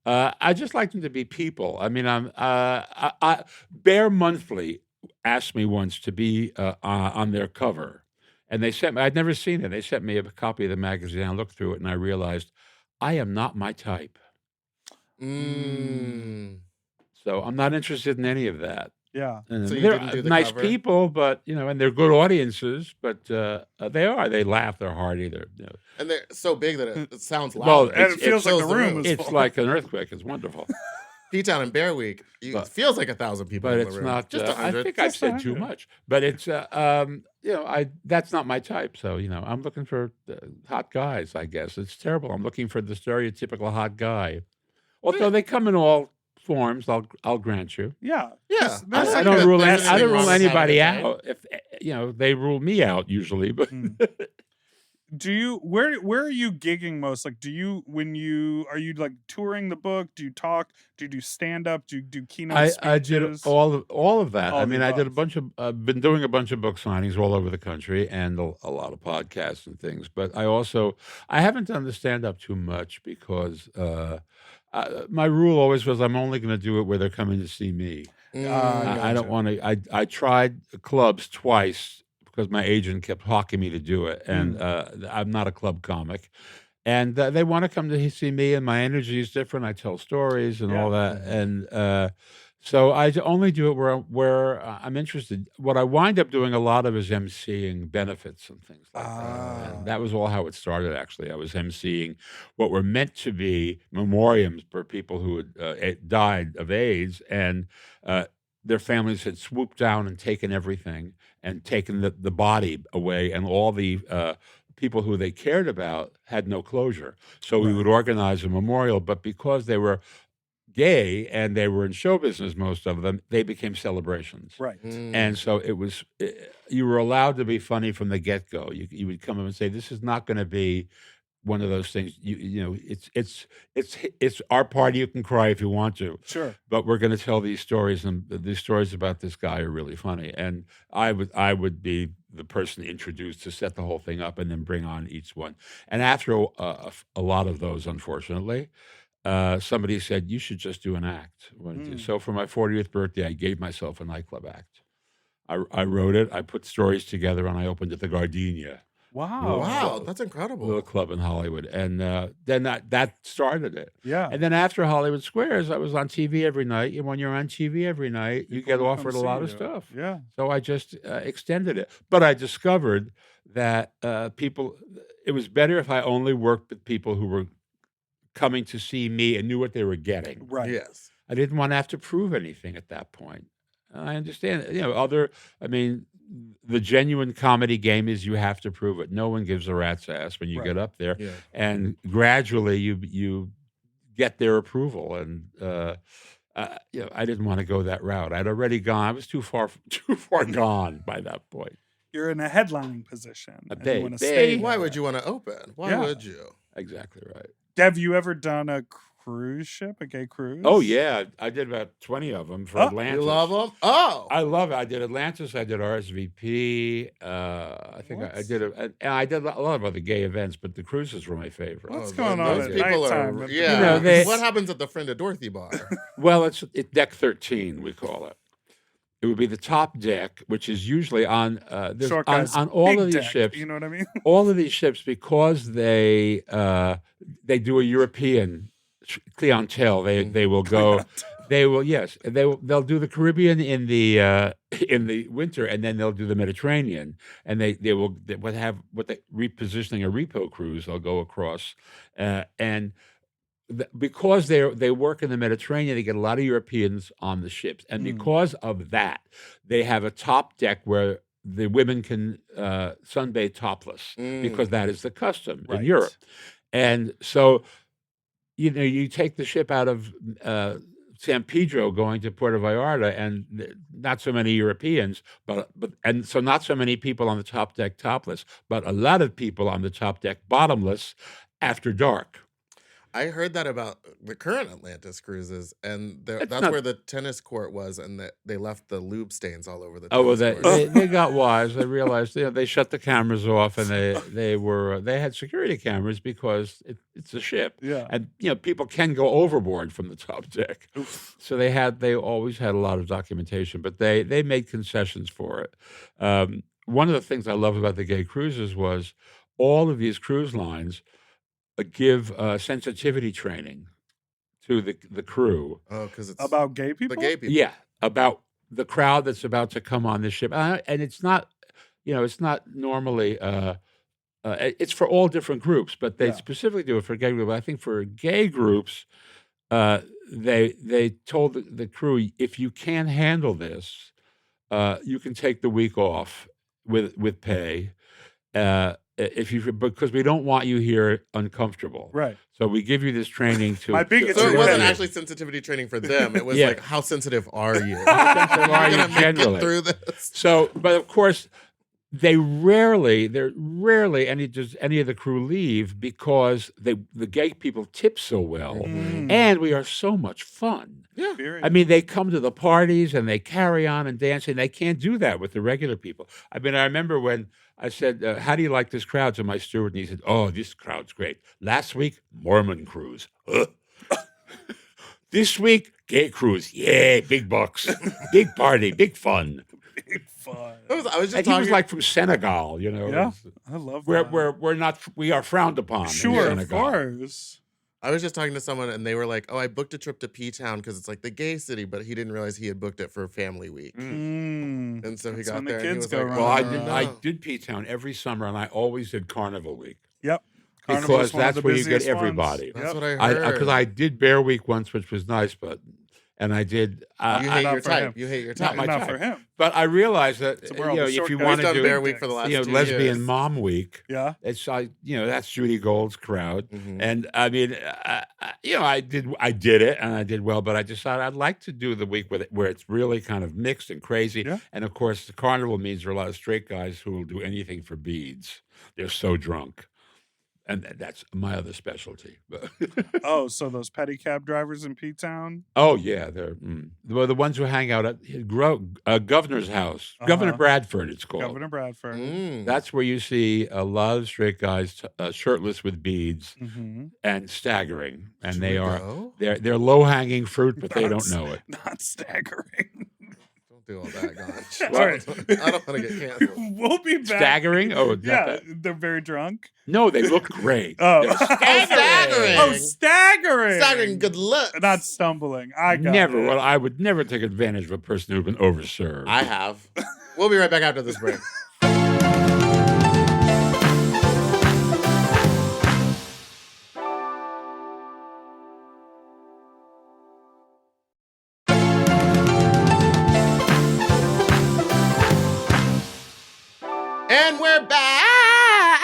I just like them to be people. I mean, Bear Monthly asked me once to be on their cover, and they sent me. I'd never seen it. They sent me a copy of the magazine. I looked through it, and I realized I am not my type. So I'm not interested in any of that. Yeah. And So you they're didn't do the nice cover? people, but and they're good audiences. But they are. They laugh. They're hearty. And they're so big that it sounds loud. Well, And it feels like fills the room is It's full. like an earthquake. It's wonderful. P-Town and Bear Week, it feels like 1,000 people But in the it's room. not. Just I 100. think I've Just said too 100. much. But it's that's not my type. So I'm looking for hot guys. I guess it's terrible. I'm looking for the stereotypical hot guy. Although they come in all forms, I'll grant you. Yeah. Yeah. There's I like don't a- rule. there's I don't anything wrong rule with anybody having a out. If they rule me out usually, but. Do you where are you gigging most? Like, are you like touring the book? Do you talk? Do you do stand up? Do you do keynote speeches? I did all of that. All I of mean, the I did a above. bunch of been doing a bunch of book signings all over the country and a lot of podcasts and things. But I haven't done the stand up too much because my rule always was I'm only going to do it where they're coming to see me. I don't want to. I tried clubs twice because my agent kept hawking me to do it, and I'm not a club comic. And they want to come to see me, and my energy is different. I tell stories and all that, and so I only do it where I'm interested. What I wind up doing a lot of is emceeing benefits and things like that. And that was all how it started. Actually, I was emceeing what were meant to be memoriams for people who had died of AIDS, and their families had swooped down and taken everything and taken the body away, and all the people who they cared about had no closure. So we would organize a memorial, but because they were gay and they were in show business, most of them, they became celebrations. Right. And so you were allowed to be funny from the get-go. You would come up and say, this is not going to be one of those things. It's our party. You can cry if you want to. Sure. But we're going to tell these stories, and these stories about this guy are really funny. And I would be the person introduced to set the whole thing up, and then bring on each one. And after a lot of those, unfortunately, somebody said you should just do an act. So for my 40th birthday, I gave myself a nightclub act. I wrote it. I put stories together, and I opened at the Gardenia. Wow. Wow, that's incredible. Little club in Hollywood, and then that started it. Yeah. And then after Hollywood Squares, I was on TV every night. And when you're on TV every night, you get People offered a come lot see of you. stuff. Yeah. So I just extended it. But I discovered that it was better if I only worked with people who were coming to see me and knew what they were getting. Right. Yes. I didn't want to have to prove anything at that point. I understand. I mean, the genuine comedy game is you have to prove it. No one gives a rat's ass when you Right. get up there, Yeah. and gradually you get their approval. And I didn't want to go that route. I'd already gone. I was too far gone by that point. You're in a headlining position. And They- you want to they- stay Why there. would you want to open? Why Yeah. would you? Exactly right. Have you ever done a cruise ship, a gay cruise? Oh yeah, I did about 20 of them for Oh, you Atlantis. You love them? Oh, I love it. I did Atlantis. I did RSVP. I think I What? did I did a lot of other gay events, but the cruises were my favorite. What's Oh, going on those at people nighttime are, at the yeah. cruise? What happens at the Friend of Dorothy bar? Well, it's deck 13, we call it. It would be the top deck, which is usually on there's Short on, guys, on all big of these deck, ships. You know what I mean? All of these ships, because they do a European clientele. They will go. They will they'll do the Caribbean in the winter, and then they'll do the Mediterranean, and they will have what they repositioning a repo cruise. They'll go across, and because they work in the Mediterranean, they get a lot of Europeans on the ships, and because of that, they have a top deck where the women can sunbathe topless because that is the custom in Right. Europe, and so you take the ship out of San Pedro going to Puerto Vallarta, and not so many Europeans, but so not so many people on the top deck topless, but a lot of people on the top deck bottomless after dark. I heard that about the current Atlantis cruises, and that's not- where the tennis court was, and they left the lube stains all over the Oh well, tennis court. they got wise. They realized they shut the cameras off, and they had security cameras because it's a ship, Yeah. and people can go overboard from the top deck. So they always had a lot of documentation, but they made concessions for it. One of the things I love about the gay cruises was all of these cruise lines give sensitivity training to the crew. Oh, because it's About gay people? the gay people. Yeah, about the crowd that's about to come on this ship, and it's not, it's not normally. It's for all different groups, but they Yeah. specifically do it for gay groups. I think for gay groups, they told the crew, if you can't handle this, you can take the week off with pay. Because we don't want you here uncomfortable. Right. So we give you this training to. My biggest So it wasn't Yeah. actually sensitivity training for them. It was Yeah. like, how sensitive are you? How sensitive are you You're gonna make it generally? through this. So, but of course, there rarely any of the crew leave because the gay people tip so well, and we are so much fun. Yeah. Very- I mean, they come to the parties and they carry on and dance, and they can't do that with the regular people. I mean, I remember when I said, how do you like this crowd to my steward? And he said, oh, this crowd's great. Last week, Mormon cruise. This week, gay cruise. Yay, big bucks, big party, big fun. big fun. I was just And he was talking. like from Senegal, Yeah. I love Where that. we are frowned upon. in Sure, of Senegal. course. I was just talking to someone, and they were like, "Oh, I booked a trip to P-Town because it's like the gay city," but he didn't realize he had booked it for Family Week, Mm. and so he That's got when the there and he kids was go like, running Well, around. I no. did P-Town every summer, and I always did Carnival Week Yep. because Carnival's one of that's the where you get busiest ones. everybody. That's Yep. what I heard. Because I did Bear Week once, which was nice, and I did. You I- hate not your for type. him. You hate your Not type. my Not type. for him. But I realized that So we're all the if short you guys. want We've to done do Bear Week for the last 2 lesbian years. mom week, Yeah. it's that's Judy Gold's crowd, Mhm. and I mean, I did it, and I did well, but I decided I'd like to do the week where it's really kind of mixed and crazy, Yeah. and of course, the Carnival means there are a lot of straight guys who will do anything for beads. They're so drunk, and that's my other specialty. Oh, so those pedicab drivers in P-Town? Oh yeah, they're the ones who hang out at his governor's house, Governor Uh-huh. Bradford. It's called. Governor Bradford. Mm. That's where you see a lot of straight guys shirtless with beads Mm-hmm. and staggering, and Should they we are go? they're low hanging fruit, but they don't know it. Not staggering. Don't do all that, Gonch. All right. I don't want to get canceled. We'll be back. Staggering? Oh, Yeah, they're very drunk. no, they look great. Oh, They're staggering. Oh, staggering. Staggering good luck. Not stumbling. I got Never. it. Well, I would never take advantage of a person who's been overserved. I have. We'll be right back after this break. And we're back.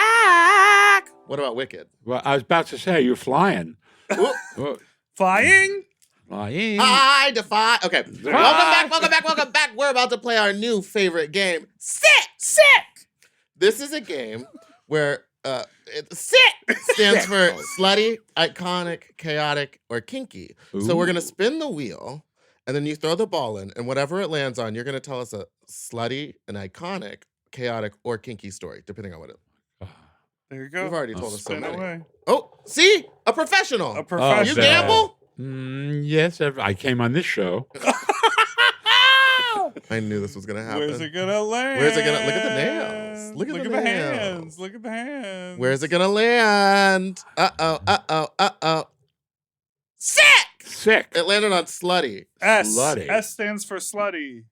What about Wicked? Well, I was about to say, you're flying. Ooh. Oh, Flying? flying. I defy. Okay. Welcome back. We're about to play our new favorite game. Sick. This is a game where sick stands for slutty, iconic, chaotic, or kinky. So we're going to spin the wheel, and then you throw the ball in, and whatever it lands on, you're going to tell us a slutty, an iconic, chaotic, or kinky story, depending on what it is. There you go. You've already told us so Spin many. away. Oh, see? A professional. A professional. You gamble? Yes, I came on this show. I knew this was going to happen. Where's it gonna land? Where's it gonna? Look at the nails. Look at the nails. hands. Look at the hands. Where's it gonna land? Uh-oh. Sick! It landed on slutty. S. Slutty. S stands for slutty.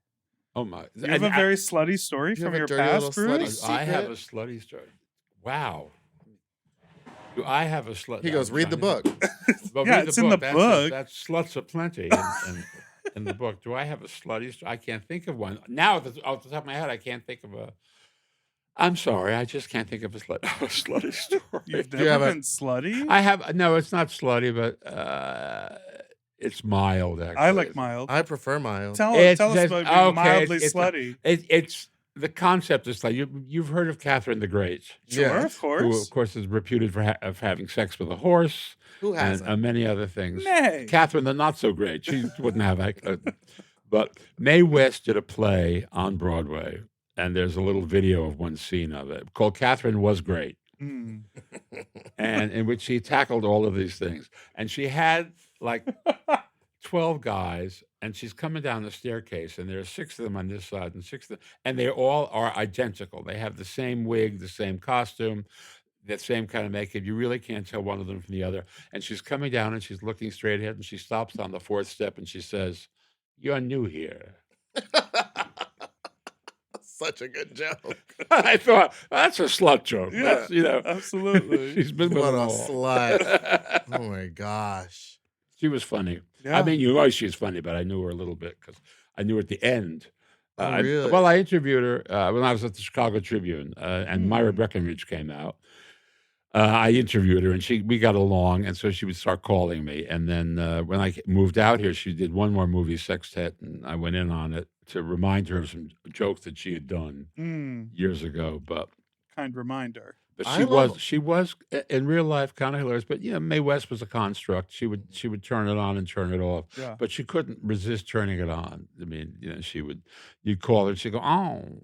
Oh my! You have a very slutty story Do you from have a your dirty past, little slutty Bruce? I have secret? a slutty story. Wow. Do I have a slut? He goes, read the book. Well, Yeah, read it's in the book. That's sluts aplenty in the book. Do I have a slutty story? I can't think of one. Now, off the top of my head, I can't think of a. I'm sorry, I just can't think of a slutty story. You've Do you have never a- been slutty? I have no. It's not slutty, but it's mild. Actually, I like mild. I prefer mild. Tell It's us just- about being okay, mildly it's- slutty. It's the concept is like you've heard of Catherine the Great, Sure, Yeah. of who course. of course is reputed for of having sex with a horse Who and hasn't? many other things. Nay. Catherine the not so great, she wouldn't have that. But Mae West did a play on Broadway, and there's a little video of one scene of it called "Catherine Was Great," Mm. and in which she tackled all of these things. And she had like 12 guys, and she's coming down the staircase, and there are 6 of them on this side and 6 of them, and they all are identical. They have the same wig, the same costume, the same kind of makeup. You really can't tell one of them from the other. And she's coming down, and she's looking straight ahead, and she stops on the 4th step, and she says, "You're new here." Such a good joke. I thought, that's a slut joke. Yeah, That's, absolutely. she's been with What them a all. slut. Oh my gosh. She was funny. Yeah. I mean, you know she's funny, but I knew her a little bit because I knew her at the end. Oh, really? I interviewed her when I was at the Chicago Tribune, and Myra Breckenridge came out. I interviewed her, and we got along, and so she would start calling me. And then when I moved out here, she did one more movie, Sextet, and I went in on it to remind her of some jokes that she had done Mm, years ago. But kind reminder. she was in real life kind of hilarious. But Mae West was a construct. She would turn it on and turn it off. Yeah. But she couldn't resist turning it on. I mean, you'd call her and she'd go, "Oh."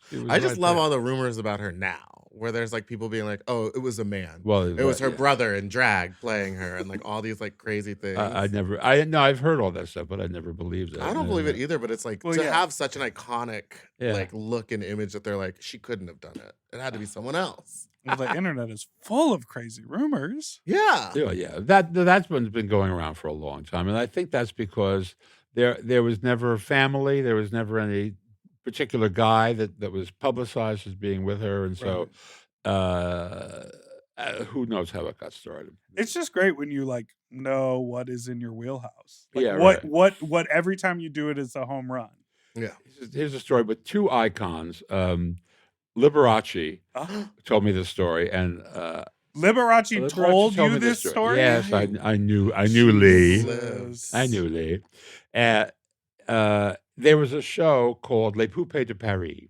She was I just right love there. all the rumors about her now, where there's like people being like, "Oh, it was a man." Well, It was her yeah. brother in drag playing her, and like all these like crazy things. I've heard all that stuff, but I never believed it. I don't believe it either, but it's like Well, to yeah. have such an iconic Yeah. like look and image that they're like, she couldn't have done it. It had to be someone else. Well, the internet is full of crazy rumors. Yeah. Yeah. That's been going around for a long time, and I think that's because there was never a family, there was never any particular guy that was publicized as being with her, and so who knows how it got started. It's just great when you like know what is in your wheelhouse. Like Yeah, what every time you do it is a home run. Yeah. Here's a story with 2 icons. Liberace told me this story, and Liberace told me you this story? Yes, I knew Lee. Jesus. I knew Lee. There was a show called Les Poupées de Paris,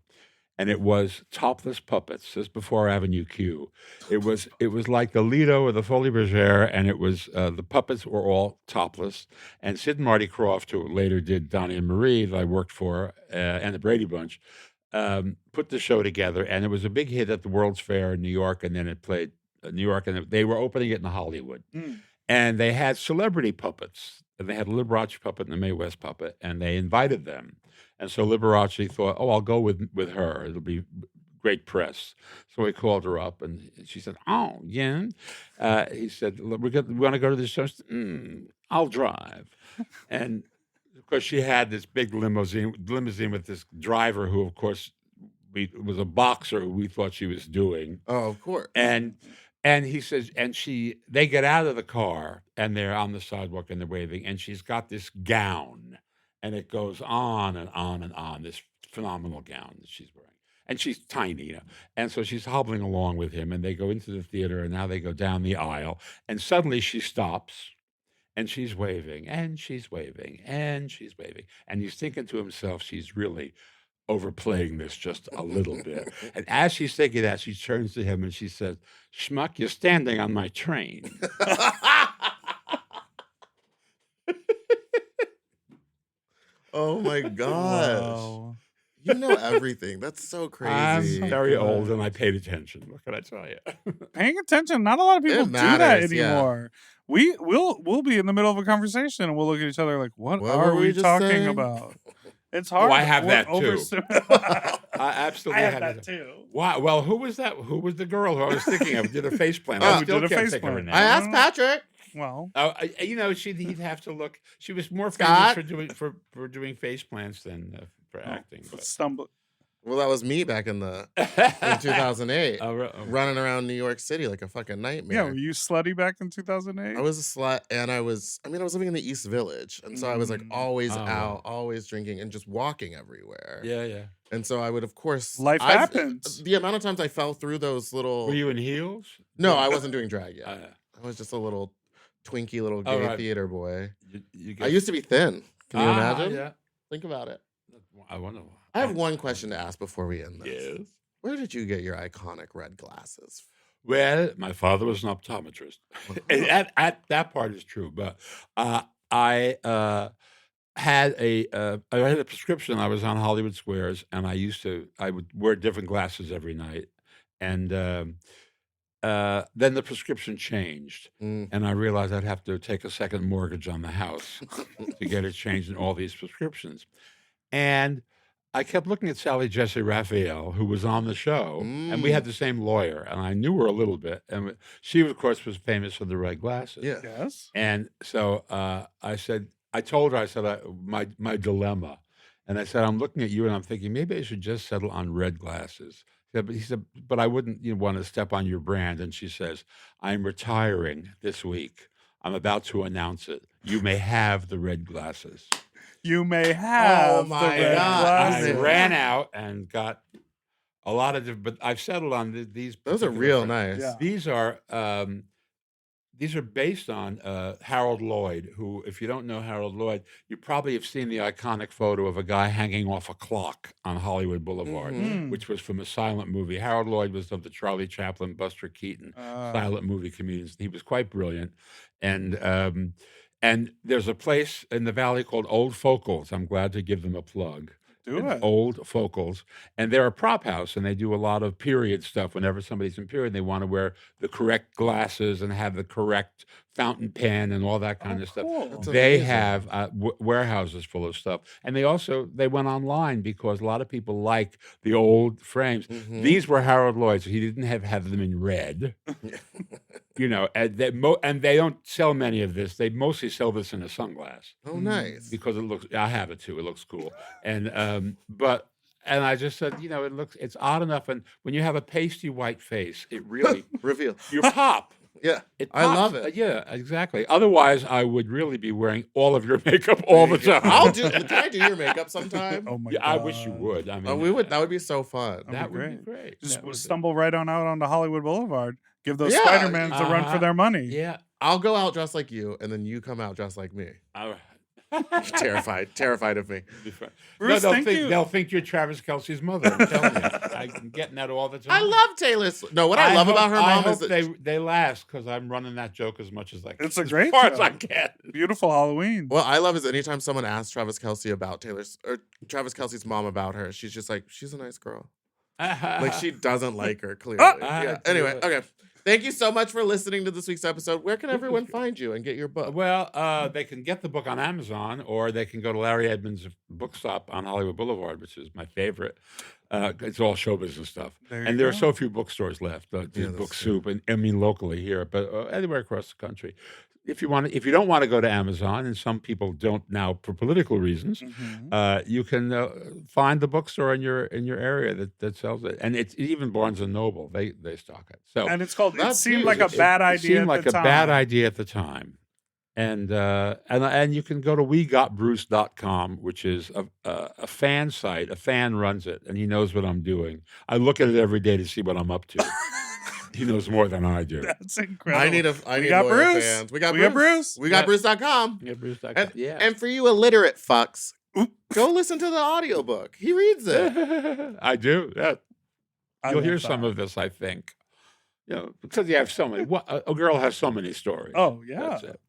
and it was topless puppets. This is before Avenue Q. It was like the Lido or the Folies Bergère, and it was the puppets were all topless. And Sid and Marty Krofft, who later did Donnie and Marie, that I worked for, and the Brady Bunch, put the show together, and it was a big hit at the World's Fair in New York, and then it played New York, and they were opening it in Hollywood. Mm. And they had celebrity puppets, and they had a Liberace puppet and a Mae West puppet, and they invited them. And so Liberace thought, "Oh, I'll go with her. It'll be great press." So he called her up, and she said, "Oh, yeah." He said, "We want to go to this show." She said, "I'll drive." And of course, she had this big limousine with this driver who, of course, was a boxer who we thought she was doing. Oh, of course. And he says, they get out of the car and they're on the sidewalk and they're waving, and she's got this gown, and it goes on and on and on, this phenomenal gown that she's wearing. And she's tiny, and so she's hobbling along with him, and they go into the theater, and now they go down the aisle, and suddenly she stops, and she's waving, and she's waving, and she's waving, and he's thinking to himself, she's really overplaying this just a little bit. And as she's thinking that, she turns to him and she says, "Schmuck, you're standing on my train." Oh my gosh. Wow. You know everything. That's so I'm crazy. very old and I paid attention. What can I tell you? Paying attention. Not a lot of people do that matters, yeah. anymore. We'll be in the middle of a conversation and we'll look at each other like, what What are were we we just talking saying? about? It's hard. I have We're that too. I absolutely I have had that it. too. Wow. Well, who was that? Who was the girl who I was thinking of? Did a face plant. Oh, I who still did a can't face think of her plant. name. I asked Patrick. Well, Oh, he'd have to look. She was more Scott? famous for doing face plants than for acting. But. stumble. Well, that was me back in 2008, Oh, running around New York City like a fucking Yeah, nightmare. were you slutty back in 2008? I was a slut, and I was living in the East Village, and so I was like always Oh, out, always drinking, and just walking everywhere. yeah. And so I would, of course, Life happens. The amount of times I fell through those little. Were you in heels? No, I wasn't doing drag yet. Uh, I was just a little twinky little Oh, gay right. theater boy. you I used to be thin. Can you imagine? Yeah. Think about it. I wonder. I have one question to ask before we end this. Yes. Where did you get your iconic red glasses? Well, my father was an optometrist. And that part is true, but I had a prescription. I was on Hollywood Squares, and I would wear different glasses every night, and then the prescription changed, and I realized I'd have to take a second mortgage on the house to get it changed in all these prescriptions, and I kept looking at Sally Jesse Raphael, who was on the show, and we had the same lawyer, and I knew her a little bit, and she, of course, was famous for the red glasses. Yeah. Yes. And so I told her, my dilemma. And I said, I'm looking at you and I'm thinking, maybe I should just settle on red glasses. He said, but I wouldn't want to step on your brand. And she says, I'm retiring this week. I'm about to announce it. You may have the red glasses. You may have my the red God. I glasses. ran out and got a lot of different, but I've settled on these. Those are particular real brands. nice. Yeah. These are based on Harold Lloyd, who, if you don't know Harold Lloyd, you probably have seen the iconic photo of a guy hanging off a clock on Hollywood Boulevard, which was from a silent movie. Harold Lloyd was of the Charlie Chaplin, Buster Keaton silent movie comedians. He was quite brilliant. And there's a place in the Valley called Old Focals. I'm glad to give them a plug. Do it. Old Focals. And they're a prop house, and they do a lot of period stuff. Whenever somebody's in period, they want to wear the correct glasses and have the correct fountain pen and all that kind of stuff. Cool. That's They amazing. have warehouses full of stuff. And they went online because a lot of people like the old frames. These were Harold Lloyd's. He didn't have them in red. And they don't sell many of this. They mostly sell this in a sunglass Oh, nice. because it looks. I have it too. It looks cool. And I just said, it's odd enough. And when you have a pasty white face, it really Reveal. you pop. Yeah. It I pops. love it. Yeah, exactly. Otherwise, I would really be wearing all of your makeup all the time. Can I do your makeup sometime? Oh my Yeah, god. I wish you would. I mean, That would be so fun. that be would be great. Just That would be- stumble right on out onto Hollywood Boulevard. Give those Yeah. Spider-Mans a run for their money. Yeah. I'll go out dressed like you, and then you come out dressed like me. All right. Terrified of me. Be fun. Bruce, no, thank you. they'll think you're Travis Kelce's mother. I'm telling you. I'm getting that all the time. I love Taylor Swift. No, what I love about her I mom hope is that they last because I'm running that joke as much as I can. It's a great as far as joke. I can. Beautiful Halloween. what I love is anytime someone asks Travis Kelce about Travis Kelce's mom about her, she's just like, she's a nice girl. Like she doesn't like her clearly. Yeah. do Anyway, it. okay. Thank you so much for listening to this week's episode. Where can everyone find you and get your book? Well, they can get the book on Amazon, or they can go to Larry Edmonds' bookstop on Hollywood Boulevard, which is my favorite. It's all show business stuff, There you and there are go. so few bookstores left. that's Book true. Soup, and I mean locally here, but anywhere across the country. If you don't want to go to Amazon, and some people don't now for political reasons, you can find the bookstore in your area that sells it, and it's even Barnes and Noble. They stock it. So And it's called. It That's seemed huge. like a bad it idea. seemed at like the a time. bad idea at the time. And you can go to wegotbruce.com, which is a fan site. A fan runs it, and he knows what I'm doing. I look at it every day to see what I'm up to. He knows more than I do. That's incredible. I need got loyal Bruce. fans. We got Bruce. Bruce. We got Bruce.com. Yeah, Bruce.com. And, yeah. and for you illiterate fucks, go listen to the audiobook. He reads it. I do. Yeah. I You'll love hear that. some of this, I think. Because you have so many. A girl has so many stories. Oh, yeah. That's it.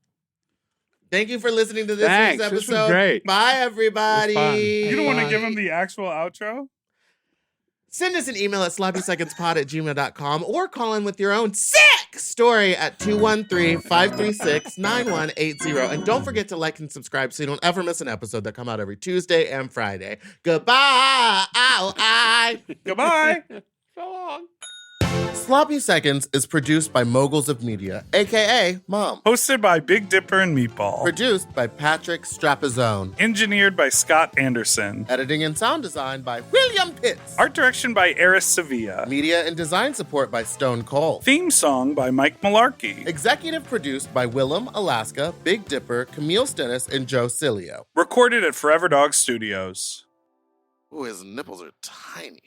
Thank you for listening to this Thanks. week's This was episode. great. Bye, everybody. It was fun. You don't want to Bye. give him the actual outro? Send us an email at sloppysecondspod@gmail.com or call in with your own sick story at 213-536-9180. And don't forget to like and subscribe so you don't ever miss an episode that come out every Tuesday and Friday. Goodbye. Goodbye. So long. Sloppy Seconds is produced by Moguls of Media, a.k.a. Mom. Hosted by Big Dipper and Meatball. Produced by Patrick Strapazone. Engineered by Scott Anderson. Editing and sound design by William Pitts. Art direction by Eris Sevilla. Media and design support by Stone Cole. Theme song by Mike Malarkey. Executive produced by Willem, Alaska, Big Dipper, Camille Stennis, and Joe Cilio. Recorded at Forever Dog Studios. Ooh, his nipples are tiny.